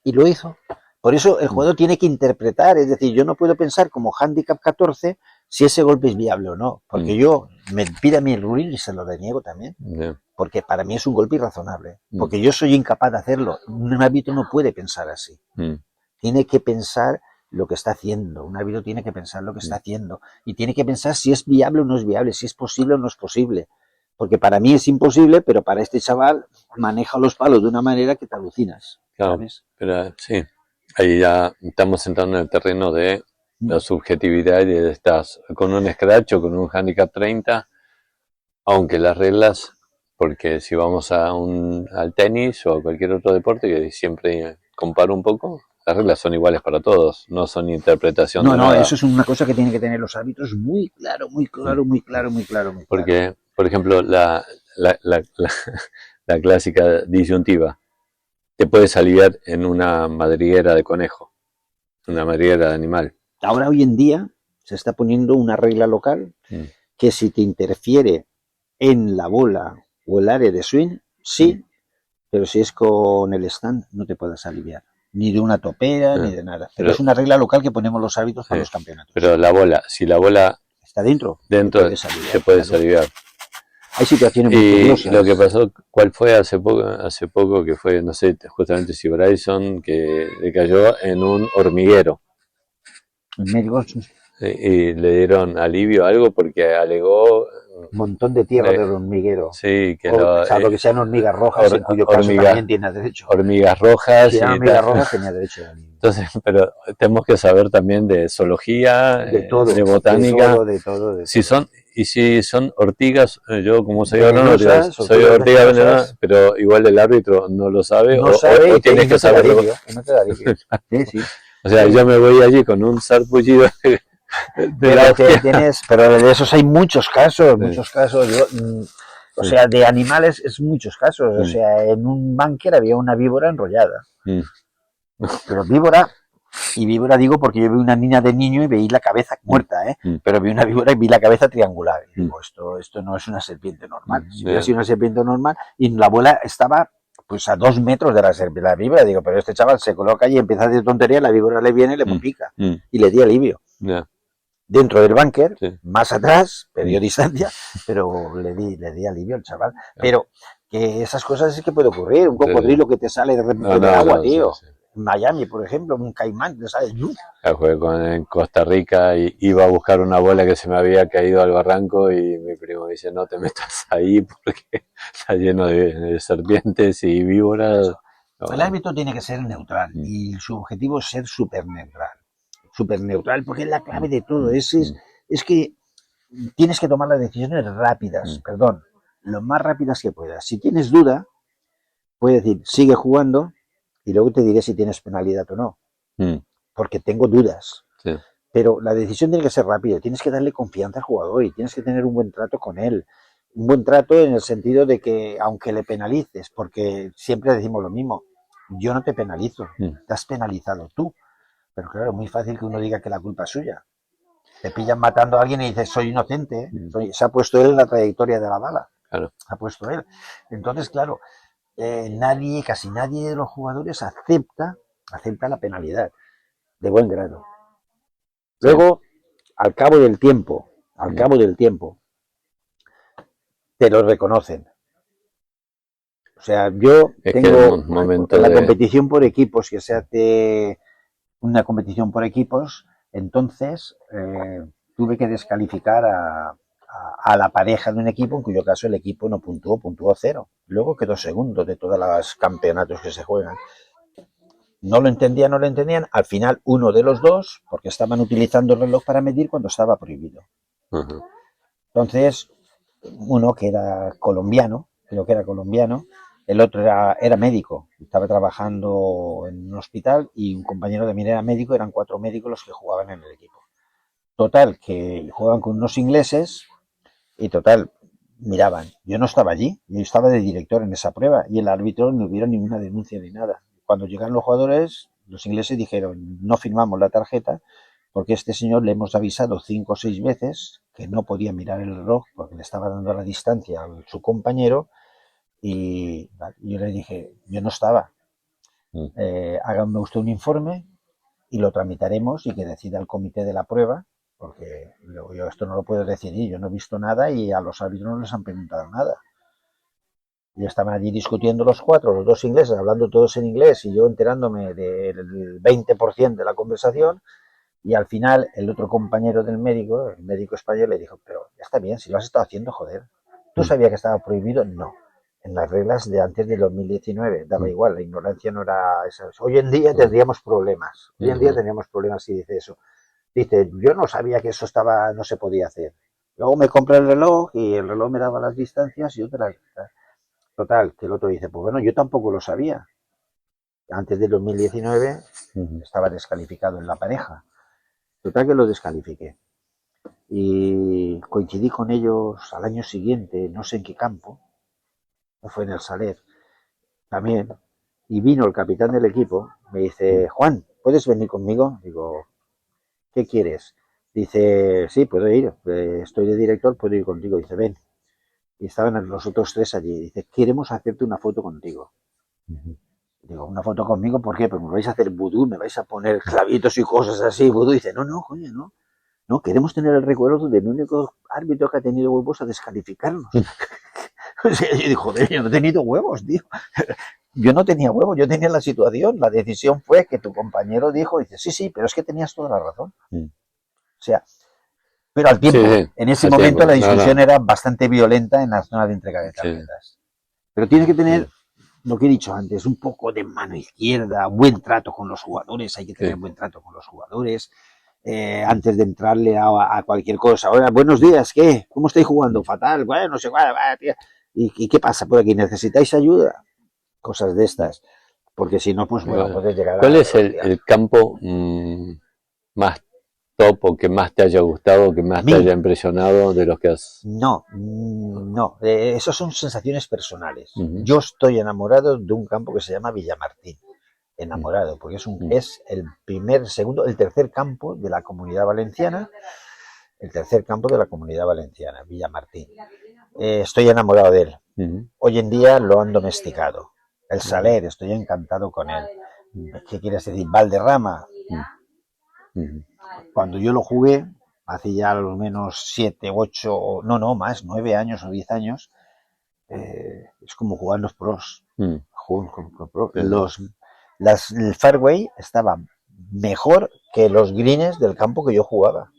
y lo hizo. Por eso el jugador tiene que interpretar, es decir, yo no puedo pensar como handicap 14 si ese golpe es viable o no, porque yo me pide a mí el ruling y se lo deniego también, porque para mí es un golpe irrazonable, porque yo soy incapaz de hacerlo. Un árbitro no puede pensar así, tiene que pensar lo que está haciendo, un árbitro tiene que pensar lo que está haciendo y tiene que pensar si es viable o no es viable, si es posible o no es posible, porque para mí es imposible, pero para este chaval maneja los palos de una manera que te alucinas, Claro, ¿sabes? pero sí, ahí ya estamos entrando en el terreno de la subjetividad y de estás con un scratch o con un handicap 30, aunque las reglas, porque si vamos al tenis o a cualquier otro deporte, que siempre comparo un poco, las reglas son iguales para todos, no son interpretación No, de no, nada. eso es una cosa que tienen que tener los árbitros muy claro, muy claro, muy claro, muy claro, muy claro. Porque, por ejemplo, la clásica disyuntiva, te puedes aliviar en una madriguera de conejo, una madriguera de animal. Ahora, hoy en día, se está poniendo una regla local que si te interfiere en la bola o el área de swing, sí, pero si es con el stand, no te puedes aliviar. Ni de una topera, ni de nada. Pero es una regla local que ponemos los árbitros para los campeonatos. Pero la bola, si la bola está dentro te puedes aliviar. Hay situaciones muy curiosas. Lo que pasó, ¿cuál fue hace poco que fue, no sé, justamente si Bryson, que le cayó en un hormiguero? Y le dieron alivio a algo porque alegó un montón de tierra del hormiguero. Sí, que salvo que sean hormigas rojas, en cuyo caso también tiene derecho. Hormigas rojas. Si eran hormigas rojas, tenía derecho. Entonces, pero tenemos que saber también de zoología, de todo, de botánica. De todo. Y si son ortigas, yo como soy agrónomo, soy ortiga venenosa, pero igual el árbitro no lo sabe, no sabe, o tienes que saberlo. No te da alivio. Sí. O sea, yo me voy allí con un sarpullido. Pero de esos hay muchos casos, o sea, de animales es muchos casos. O sea, en un búnker había una víbora enrollada. Pero víbora digo porque yo vi una niña de niño y veí la cabeza muerta, pero vi una víbora y vi la cabeza triangular. Y digo, esto no es una serpiente normal. Si hubiera sido una serpiente normal, y la abuela estaba pues a 2 metros de la víbora, digo, pero este chaval se coloca allí y empieza a decir tontería, la víbora le viene y le pica. Y le di alivio. Dentro del búnker, más atrás, perdió distancia, pero le di alivio al chaval. Pero que esas cosas es que puede ocurrir. Un cocodrilo que te sale de repente del agua, tío. En Miami, por ejemplo, un caimán te sale. Jugué en Costa Rica y iba a buscar una bola que se me había caído al barranco y mi primo dice, no te metas ahí porque está lleno de serpientes y víboras. El árbitro tiene que ser neutral y su objetivo es ser súper neutral, porque es la clave de todo. Es que tienes que tomar las decisiones rápidas, lo más rápidas que puedas. Si tienes duda, puedes decir, sigue jugando y luego te diré si tienes penalidad o no, porque tengo dudas. Pero la decisión tiene que ser rápida, tienes que darle confianza al jugador y tienes que tener un buen trato con él. Un buen trato en el sentido de que, aunque le penalices, porque siempre decimos lo mismo, yo no te penalizo, te has penalizado tú. Pero claro, es muy fácil que uno diga que la culpa es suya. Te pillan matando a alguien y dices, soy inocente. Se ha puesto él en la trayectoria de la bala. Claro. Se ha puesto él. Entonces, claro, casi nadie de los jugadores acepta la penalidad de buen grado. Luego, al cabo del tiempo, te lo reconocen. O sea, yo tengo la competición por equipos que se hace una competición por equipos, entonces tuve que descalificar a la pareja de un equipo, en cuyo caso el equipo no puntuó 0. Luego quedó segundo de todos los campeonatos que se juegan. No lo entendían. Al final, uno de los dos, porque estaban utilizando el reloj para medir cuando estaba prohibido. Entonces, uno que era colombiano, creo que era colombiano, el otro era médico, estaba trabajando en un hospital y un compañero también era médico, eran 4 médicos los que jugaban en el equipo. Total, que jugaban con unos ingleses y total, miraban. Yo no estaba allí, yo estaba de director en esa prueba y el árbitro no hubiera ninguna denuncia ni nada. Cuando llegaron los jugadores, los ingleses dijeron, no firmamos la tarjeta porque este señor le hemos avisado 5 o 6 veces que no podía mirar el reloj porque le estaba dando la distancia a su compañero y yo le dije, yo no estaba, háganme usted un informe y lo tramitaremos y que decida el comité de la prueba, porque yo esto no lo puedo decidir, yo no he visto nada y a los árbitros no les han preguntado nada. Y estaban allí discutiendo los 4, los 2 ingleses, hablando todos en inglés y yo enterándome del 20% de la conversación. Y al final el otro compañero del médico, el médico español, le dijo, pero ya está bien, si lo has estado haciendo, joder. ¿Tú sabías que estaba prohibido? No. En las reglas de antes del 2019, daba igual, la ignorancia no era esa. Hoy en día tendríamos problemas. Hoy en día tendríamos problemas si dice eso. Dice, yo no sabía que eso estaba, no se podía hacer. Luego me compré el reloj y el reloj me daba las distancias y otra. Total, que el otro dice, pues bueno, yo tampoco lo sabía. Antes del 2019 estaba descalificado en la pareja. Total que lo descalifiqué. Y coincidí con ellos al año siguiente, no sé en qué campo, fue en el Saler, también, y vino el capitán del equipo, me dice, Juan, ¿puedes venir conmigo? Digo, ¿qué quieres? Dice, sí, puedo ir, estoy de director, puedo ir contigo. Dice, ven. Y estaban los otros 3 allí. Dice, queremos hacerte una foto contigo. Digo, ¿una foto conmigo? ¿Por qué? Pues me vais a hacer vudú, me vais a poner clavitos y cosas así, vudú. Dice, no, coño, no. No, queremos tener el recuerdo del único árbitro que ha tenido huevos a descalificarnos. O sea, yo digo, joder, yo no he tenido huevos, tío. Yo no tenía huevos, yo tenía la situación. La decisión fue que tu compañero dijo, dice, sí, pero es que tenías toda la razón. O sea, pero al tiempo, en ese momento la discusión era bastante violenta en la zona de entrega de tarjetas. Pero tienes que tener, lo que he dicho antes, un poco de mano izquierda, buen trato con los jugadores, hay que tener buen trato con los jugadores. Antes de entrarle a cualquier cosa. Ahora, buenos días, ¿qué? ¿Cómo estáis jugando? Fatal, bueno, no sé cuál, tío. ¿Y qué pasa por aquí? ¿Necesitáis ayuda? Cosas de estas. Porque si no, pues bueno, puedes llegar ¿Cuál es el campo más top o que más te haya gustado, que más te haya impresionado de los que has...? No, eso son sensaciones personales. Yo estoy enamorado de un campo que se llama Villamartín. Enamorado, porque es el tercer campo de la Comunidad Valenciana, Villamartín. Estoy enamorado de él. Hoy en día lo han domesticado. El Saler, estoy encantado con él. ¿Qué quieres decir? Valderrama. Cuando yo lo jugué, hace ya al menos 7, 8, no más, 9 años o 10 años, es como jugar los pros. El fairway estaba mejor que los greens del campo que yo jugaba.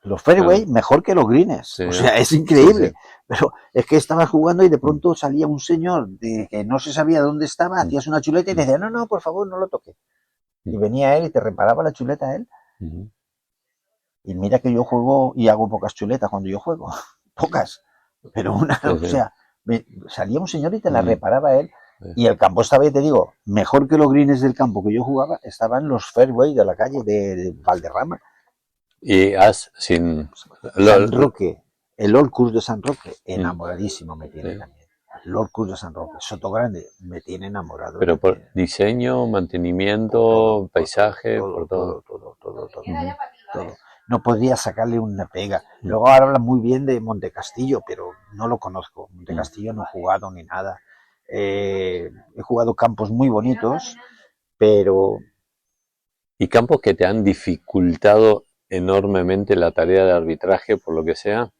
Los fairway mejor que los greens. O sea, es increíble. Pero es que estabas jugando y de pronto salía un señor que no se sabía dónde estaba, hacías una chuleta y te decía, no, por favor, no lo toques. Y venía él y te reparaba la chuleta a él. Y mira que yo juego y hago pocas chuletas cuando yo juego. Pocas. Pero una, o sea, salía un señor y te la reparaba él. Y el campo estaba, te digo, mejor que los greens del campo que yo jugaba, estaban los fairway de la calle de Valderrama. Y San Roque, el Old Course de San Roque, enamoradísimo me tiene también. El Old Course de San Roque, Sotogrande, me tiene enamorado. Pero por diseño, mantenimiento, paisaje, por todo. Todo. No podría sacarle una pega. Luego ahora hablan muy bien de Montecastillo, pero no lo conozco. Montecastillo no he jugado ni nada. He jugado campos muy bonitos, pero... ¿Y campos que te han dificultado enormemente la tarea de arbitraje, por lo que sea?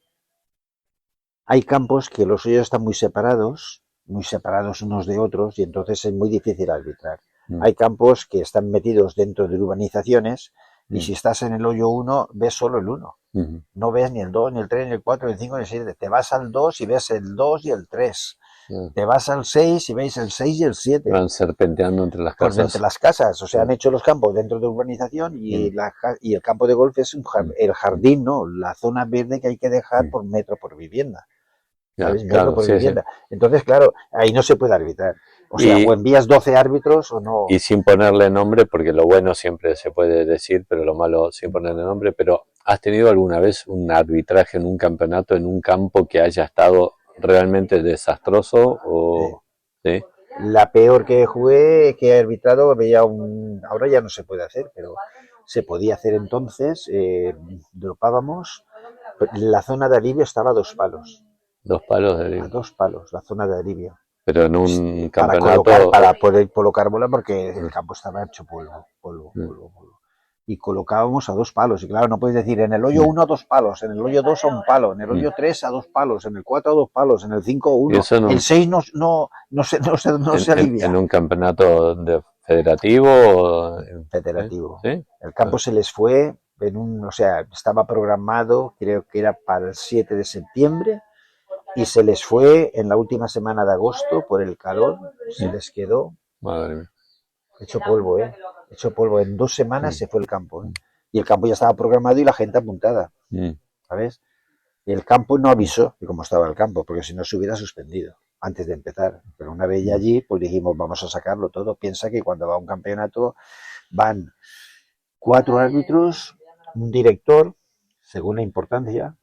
Hay campos que los suyos están muy separados unos de otros, y entonces es muy difícil arbitrar. Hay campos que están metidos dentro de urbanizaciones, y si estás en el hoyo 1, ves solo el 1. No ves ni el 2, ni el 3, ni el 4, ni el 5, ni el 7. Te vas al 2 y ves el 2 y el 3. Te vas al 6 y veis el 6 y el 7. Van serpenteando entre las casas. Entre las casas, o sea, han hecho los campos dentro de urbanización y el campo de golf es el jardín, ¿no? La zona verde que hay que dejar por metro por vivienda. ¿sabes? claro, Vendo por sí, sí. vivienda. Entonces, claro, ahí no se puede arbitrar. O sea, Y- o envías 12 árbitros o no. Y sin ponerle nombre, porque lo bueno siempre se puede decir, pero lo malo sin ponerle nombre. Pero ¿has tenido alguna vez un arbitraje en un campeonato, en un campo que haya estado realmente desastroso? Eh, O, ¿sí? La peor que jugué, que he arbitrado, veía ahora ya no se puede hacer, pero se podía hacer entonces, dropábamos, la zona de alivio estaba a 2 palos, Dos palos de a liga. 2 palos, la zona de alivio, Pero en un para campeonato. poder colocar bola porque el campo estaba hecho polvo, polvo, Mm, polvo, polvo. Y colocábamos a 2 palos. Y claro, no puedes decir en el hoyo mm, 1 a 2 palos, en el hoyo 2 a 1 palo, en el mm. hoyo 3 a 2 palos, en el 4 a 2 palos, en el 5 a Y 1. eso El 6 no se en alivia. un campeonato federativo. ¿Sí? Federativo. ¿Sí? El campo se les fue o sea, estaba programado, creo que era para el 7 de septiembre, y se les fue en la última semana de agosto por el calor, se les quedó Madre mía. hecho polvo, ¿eh? Hecho polvo. En 2 semanas Mm, se fue el campo, ¿eh? Y el campo ya estaba programado y la gente apuntada, mm, ¿sabes? Y el campo no avisó de cómo estaba el campo, porque si no se hubiera suspendido antes de empezar. Pero una vez ya mm, allí, pues dijimos, vamos a sacarlo todo. Piensa que cuando va a un campeonato van 4 árbitros, un director, según la importancia.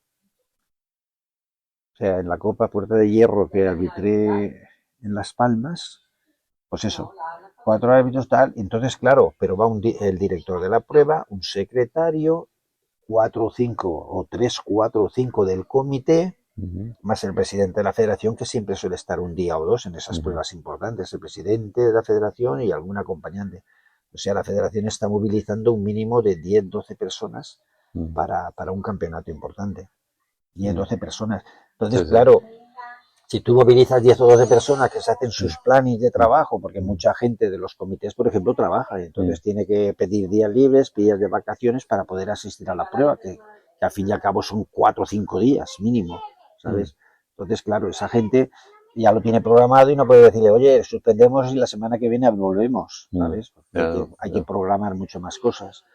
O sea, en la Copa Puerta de Hierro que arbitré en Las Palmas, pues eso, 4 árbitros tal. Entonces, claro, pero va el director de la prueba, un secretario, 4 o 5 o 3, 4 o 5 del comité, ujú, más el presidente de la federación, que siempre suele estar un día o dos en esas ujú, pruebas importantes, el presidente de la federación y algún acompañante. O sea, la federación está movilizando un mínimo de 10 12 personas mm, para un campeonato importante. 10 mm. 12 personas. Entonces, Sí, sí. claro, si tú movilizas 10 o 12 personas que se hacen Mm, sus planes de mm, trabajo, porque mm, mucha gente de los comités, por ejemplo, trabaja y mm, entonces tiene que pedir días libres, días de vacaciones para poder asistir a la prueba, que al fin y al cabo son 4 o 5 días mínimo, mm, ¿sabes? Entonces, claro, esa gente ya lo tiene programado y no puede decirle, oye, suspendemos y la semana que viene volvemos, mm. ¿sabes? Porque Claro, hay que claro. programar mucho más cosas.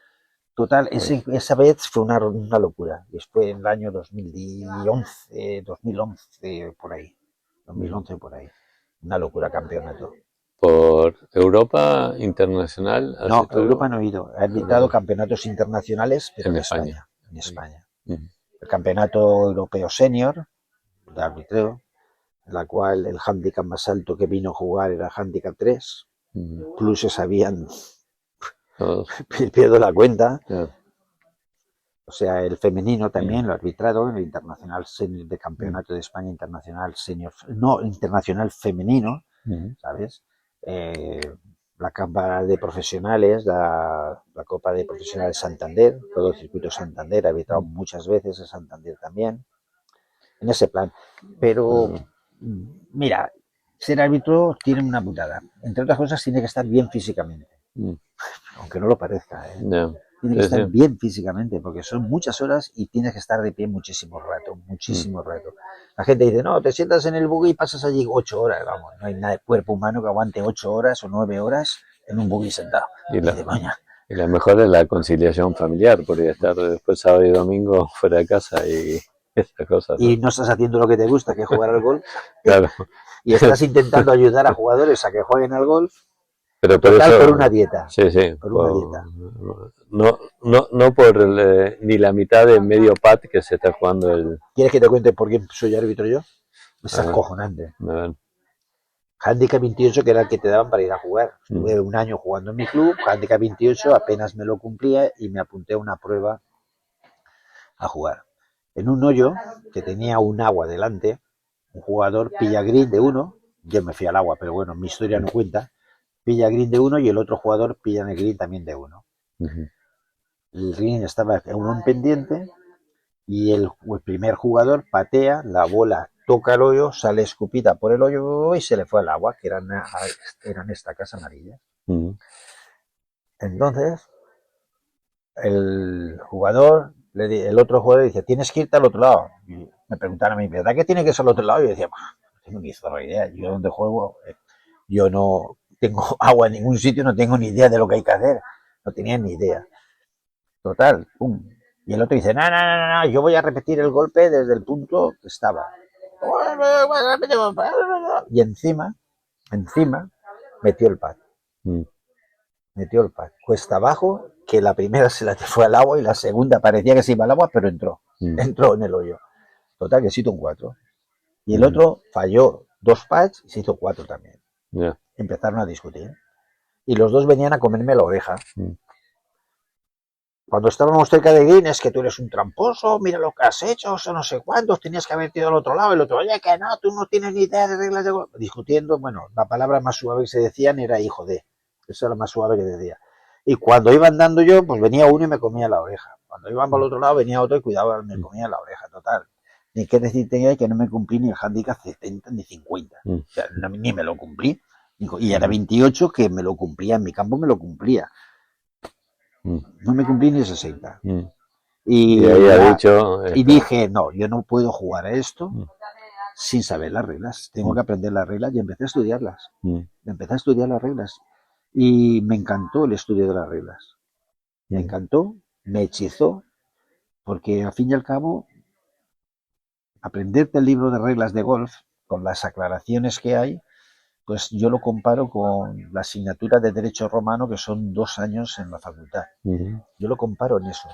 Total, Bueno, esa vez fue una locura. Después en el año 2011, 2011 por ahí. mm. 2011 por ahí. Una locura campeonato. Por Europa internacional, ¿has No, hecho Europa algo? no he ido. He arbitrado Europa, campeonatos internacionales, pero en en España. España. En España. Mm, El campeonato europeo senior de arbitreo, en la cual el handicap más alto que vino a jugar era handicap 3. mm. Pluses habían, Todos, pierdo la cuenta. claro. O sea, el femenino Mm, también lo he arbitrado en el Internacional Senior de mm, Campeonato de España Internacional Senior, no, Internacional Femenino, mm, ¿sabes? Eh, la Cámara de Profesionales, la Copa de Profesionales Santander, todo el circuito Santander, he arbitrado mm. muchas veces en Santander también, en ese plan. Pero, Bueno, mira, ser árbitro tiene una putada. Entre otras cosas, tiene que estar bien físicamente, mm, aunque no lo parezca, ¿eh? ya. Tiene que Sí, sí. estar bien físicamente, porque son muchas horas y tienes que estar de pie muchísimo rato, Mm. muchísimo rato. La gente dice, no, te sientas en el buggy y pasas allí 8 horas, vamos, no hay nada de cuerpo humano que aguante 8 horas o 9 horas en un buggy sentado. Y Ni de la, coña. y la mejor es la conciliación familiar, porque estar después sábado y domingo fuera de casa y esas cosas, Y ¿no? no estás haciendo lo que te gusta, que es jugar al golf, Claro. y estás intentando ayudar a jugadores a que jueguen al golf, Pero por total por eso, una dieta, sí, sí, por una dieta. no por ni la mitad de medio pat que se está jugando el. ¿Quieres que te cuente por qué soy árbitro yo? Es A ver, acojonante. a ver. Handicap 28, que era el que te daban para ir a jugar. Mm, Estuve un año jugando en mi club, Handicap 28, apenas me lo cumplía y me apunté a una prueba a jugar. En un hoyo que tenía un agua delante, un jugador pilla green de uno, yo me fui al agua, pero bueno, mi historia no cuenta, pilla green de uno y el otro jugador pilla en el green también de uno. ujú, El green estaba en un pendiente y el primer jugador patea, la bola toca el hoyo, sale escupida por el hoyo y se le fue al agua, que eran estacas amarillas. ujú, Entonces, el otro jugador dice, tienes que irte al otro lado. Y me preguntaron a mí, ¿verdad que tiene que ser al otro lado? Y yo decía, no tengo ni zorra idea, yo donde juego, yo no tengo agua en ningún sitio, no tengo ni idea de lo que hay que hacer. No tenía ni idea. Total, pum. Y el otro dice, no, no, no, no, yo voy a repetir el golpe desde el punto que estaba. Y encima, metió el pad. Metió el pad. Cuesta abajo, que la primera se la fue al agua y la segunda parecía que se iba al agua, pero entró. Entró en el hoyo. Total, que se hizo un 4. Y el otro falló 2 pads y se hizo 4 también. Empezaron a discutir. Y los dos venían a comerme la oreja. Cuando estábamos cerca de Green, es que tú eres un tramposo, mira lo que has hecho, o no sé cuántos, tenías que haber ido al otro lado, el otro, oye, que no, tú no tienes ni idea de reglas de golf. Discutiendo, bueno, la palabra más suave que se decían era hijo de. Eso era la más suave que decía. Y cuando iba andando yo, pues venía uno y me comía la oreja. Cuando iban por el otro lado, venía otro y cuidaba, me comía la oreja, total. Ni qué decir tenía que no me cumplí ni el handicap 70 ni 50. O sea, ni me lo cumplí. Y era 28 que me lo cumplía, en mi campo me lo cumplía. No me cumplí ni 60. Y dije, no, yo no puedo jugar a esto sin saber las reglas. Tengo que aprender las reglas y empecé a estudiarlas. Empecé a estudiar las reglas. Y me encantó el estudio de las reglas. Me encantó, me hechizó, porque al fin y al cabo, aprenderte el libro de reglas de golf, con las aclaraciones que hay, pues yo lo comparo con la asignatura de Derecho Romano, que son 2 años en la facultad. Yo lo comparo en eso,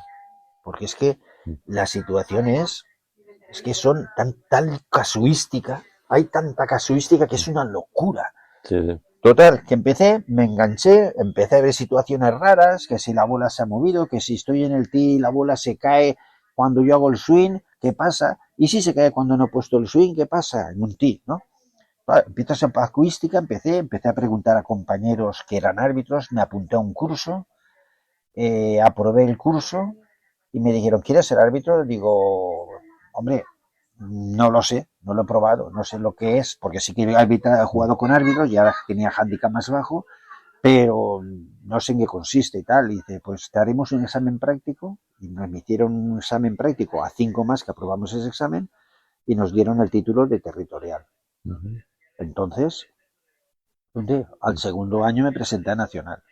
porque es que la situación es que son tan casuística, hay tanta casuística que es una locura. Total, que me enganché, empecé a ver situaciones raras, que si la bola se ha movido, que si estoy en el tee y la bola se cae cuando yo hago el swing, ¿qué pasa? Y si se cae cuando no he puesto el swing, ¿qué pasa? En un tee, ¿no? Empiezo a ser acuística, empecé a preguntar a compañeros que eran árbitros, me apunté a un curso, aprobé el curso y me dijeron, ¿quieres ser árbitro? Digo, hombre, no lo sé, no lo he probado, no sé lo que es, porque sí que he jugado con árbitros y ahora tenía handicap más bajo, pero no sé en qué consiste y tal. Y dice, pues te haremos un examen práctico, y nos hicieron un examen práctico a 5 más que aprobamos ese examen y nos dieron el título de territorial. Entonces, al segundo año me presenté a Nacional.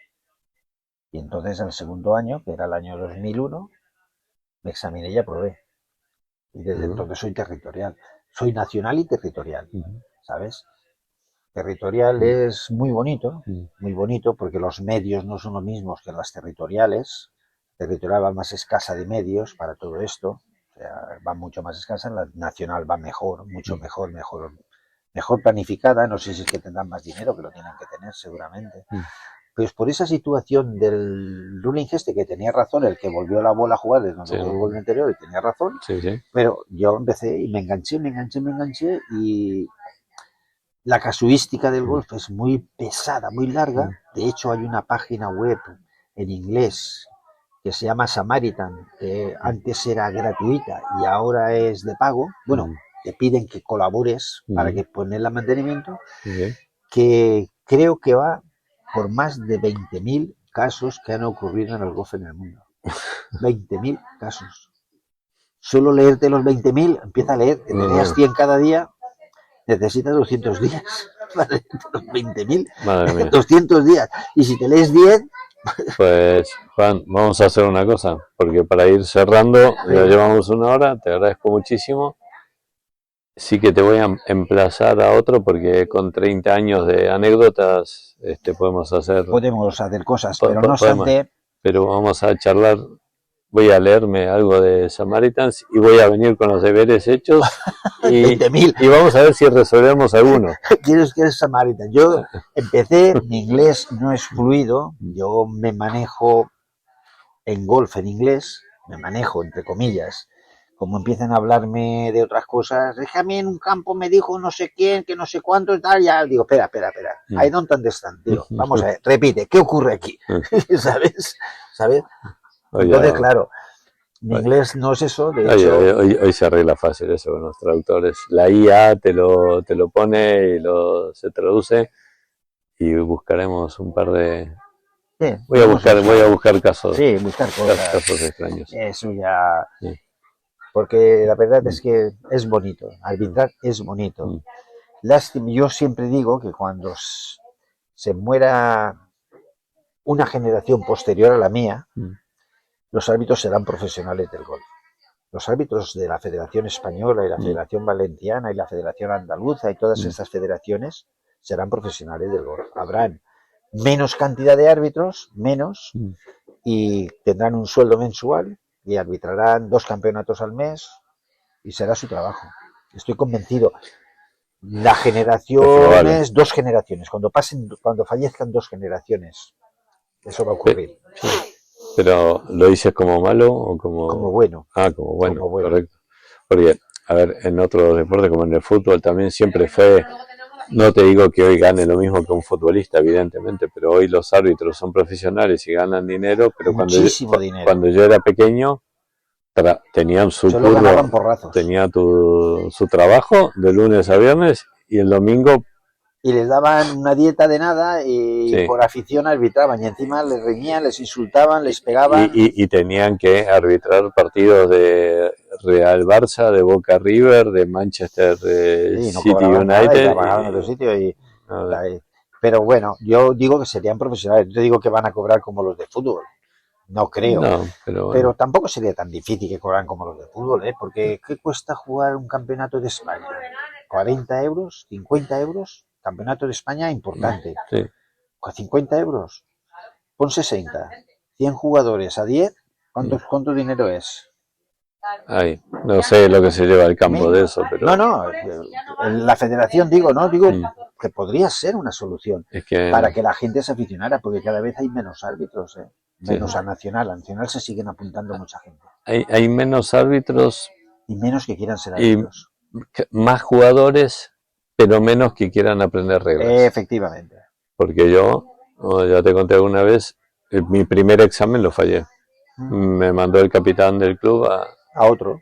Y entonces al segundo año, que era el año 2001, me examiné y aprobé. Y desde entonces soy territorial. Soy nacional y territorial, ¿sabes? Territorial es muy bonito porque los medios no son los mismos que las territoriales. Territorial va más escasa de medios para todo esto. O sea, va mucho más escasa. La nacional va mejor, mucho mejor planificada. No sé si es que tendrán más dinero, que lo tienen que tener seguramente. Pues por esa situación del ruling que tenía razón, el que volvió la bola a jugar desde donde jugó el anterior, y tenía razón, pero yo empecé y me enganché y la casuística del golf es muy pesada, muy larga. De hecho, hay una página web en inglés que se llama Samaritan, que antes era gratuita y ahora es de pago. Bueno, te piden que colabores para que ponerla en mantenimiento, que creo que va por más de 20.000 casos que han ocurrido en el golf en el mundo. 20.000 casos. Solo leerte los 20.000, empieza a leer, te leas 100 cada día, necesitas 200 días para leerte los 20.000. 200 días. Y si te lees 10... Pues, Juan, vamos a hacer una cosa, porque para ir cerrando, ya llevamos 1 hora, te agradezco muchísimo. Sí que te voy a emplazar a otro, porque con 30 años de anécdotas podemos hacer cosas, pero no obstante... Pero vamos a charlar, voy a leerme algo de Samaritans y voy a venir con los deberes hechos y vamos a ver si resolvemos alguno. ¿Quieres que es Samaritans? Yo empecé, mi inglés no es fluido, yo me manejo en golf en inglés, me manejo entre comillas. Como empiezan a hablarme de otras cosas, es que a mí en un campo me dijo no sé quién, que no sé cuánto y tal, ya digo, espera, I don't understand, tío. Vamos a ver, repite, ¿qué ocurre aquí? ¿Sabes? Entonces, claro, mi inglés no es eso, de hecho... Hoy se arregla fácil eso con los traductores. La IA te lo pone y se traduce y buscaremos un par de... voy a buscar casos. Sí, buscar cosas. Casos extraños. Eso ya... Porque la verdad es que es bonito, arbitrar es bonito. Lástima, yo siempre digo que cuando se muera una generación posterior a la mía, los árbitros serán profesionales del golf. Los árbitros de la Federación Española y la Federación Valenciana y la Federación Andaluza y todas estas federaciones serán profesionales del golf. Habrán menos cantidad de árbitros, menos, y tendrán un sueldo mensual y arbitrarán 2 campeonatos al mes y será su trabajo. Estoy convencido. La generación es 2 generaciones. Cuando fallezcan 2 generaciones, eso va a ocurrir. Sí. ¿Pero lo dices como malo o como bueno? Ah, como bueno, correcto. Porque, a ver, en otros deportes como en el fútbol también siempre fue, no te digo que hoy gane lo mismo que un futbolista, evidentemente, pero hoy los árbitros son profesionales y ganan dinero, pero cuando yo era pequeño tenían su curro, tenía su trabajo de lunes a viernes y el domingo y les daban una dieta de nada y por afición arbitraban y encima les reñían, les insultaban, les pegaban y tenían que arbitrar partidos de Real Barça, de Boca River, de Manchester City United pero bueno, yo digo que serían profesionales, yo digo que van a cobrar como los de fútbol. No creo, pero tampoco sería tan difícil que cobran como los de fútbol, porque ¿qué cuesta jugar un campeonato de España? ¿40 euros? ¿50 euros? Campeonato de España importante. Sí. ¿Con 50 euros? Pon 60. 100 jugadores a 10, ¿cuánto dinero es? Ay, no sé lo que se lleva al campo de eso, pero... No, en la federación digo que podría ser una solución para que la gente se aficionara, porque cada vez hay menos árbitros, menos a Nacional. A Nacional se siguen apuntando mucha gente. Hay menos árbitros... Y menos que quieran ser árbitros. Más jugadores, pero menos que quieran aprender reglas. Efectivamente. Porque yo, ya te conté alguna vez, mi primer examen lo fallé. Me mandó el capitán del club a otro.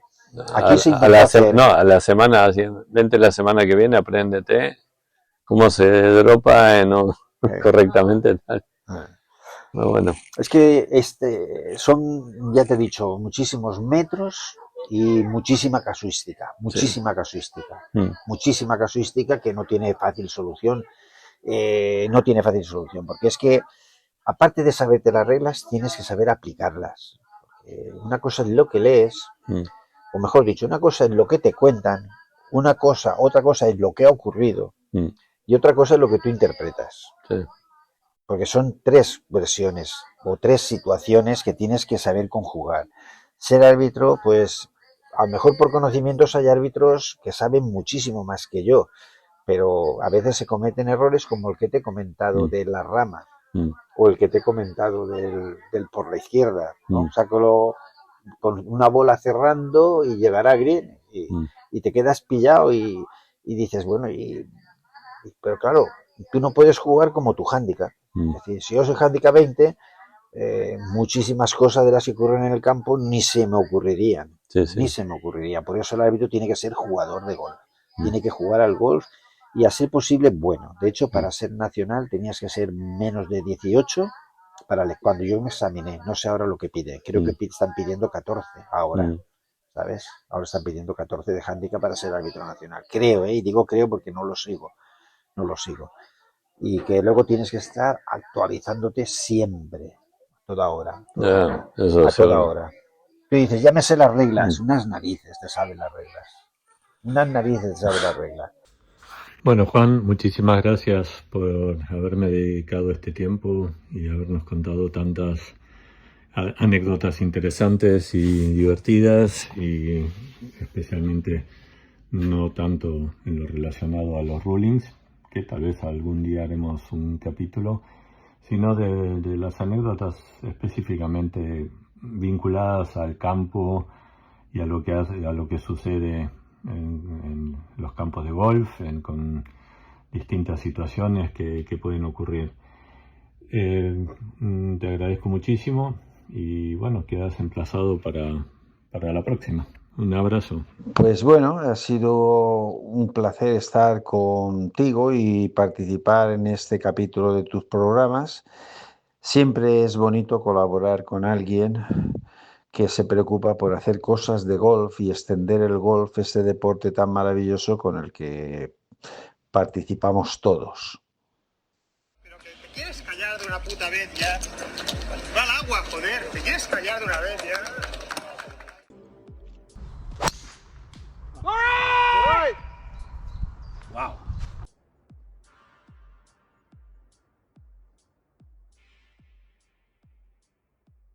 Aquí a la semana, vente la semana que viene, apréndete cómo se dropa correctamente tal. Bueno. Es que son, ya te he dicho, muchísimos metros y muchísima casuística, muchísima casuística que no tiene fácil solución, porque es que aparte de saberte las reglas, tienes que saber aplicarlas. Una cosa es lo que lees, o mejor dicho, una cosa es lo que te cuentan, otra cosa es lo que ha ocurrido, y otra cosa es lo que tú interpretas. Sí. Porque son 3 versiones o 3 situaciones que tienes que saber conjugar. Ser árbitro, pues a lo mejor por conocimientos hay árbitros que saben muchísimo más que yo, pero a veces se cometen errores como el que te he comentado de la rama o el que te he comentado del por la izquierda, ¿no? Sácalo con una bola cerrando y llegará a green y te quedas pillado y dices, bueno, pero claro, tú no puedes jugar como tu hándicap. Es decir, si yo soy hándicap 20, muchísimas cosas de las que ocurren en el campo ni se me ocurrirían. Ni se me ocurriría. Por eso el árbitro tiene que ser jugador de golf. Tiene que jugar al golf y a ser posible bueno. De hecho, para ser nacional tenías que ser menos de 18 cuando yo me examiné. No sé ahora lo que pide. Creo que están pidiendo 14 ahora. ¿Sabes? Ahora están pidiendo 14 de hándicap para ser árbitro nacional. Creo, y digo creo porque no lo sigo. Y que luego tienes que estar actualizándote siempre, toda hora. Toda hora. Tú dices, ya me sé las reglas. Unas narices te saben las reglas. Bueno, Juan, muchísimas gracias por haberme dedicado este tiempo y habernos contado tantas anécdotas interesantes y divertidas, y especialmente no tanto en lo relacionado a los rulings, que tal vez algún día haremos un capítulo, sino de las anécdotas específicamente vinculadas al campo y a lo que sucede en los campos de golf, con distintas situaciones que pueden ocurrir. Te agradezco muchísimo y bueno, quedas emplazado para la próxima. Un abrazo. Pues bueno, ha sido un placer estar contigo y participar en este capítulo de tus programas. Siempre es bonito colaborar con alguien que se preocupa por hacer cosas de golf y extender el golf, este deporte tan maravilloso con el que participamos todos. Pero que te quieres callar de una puta vez ya. Va al agua, joder, te quieres callar de una vez ya.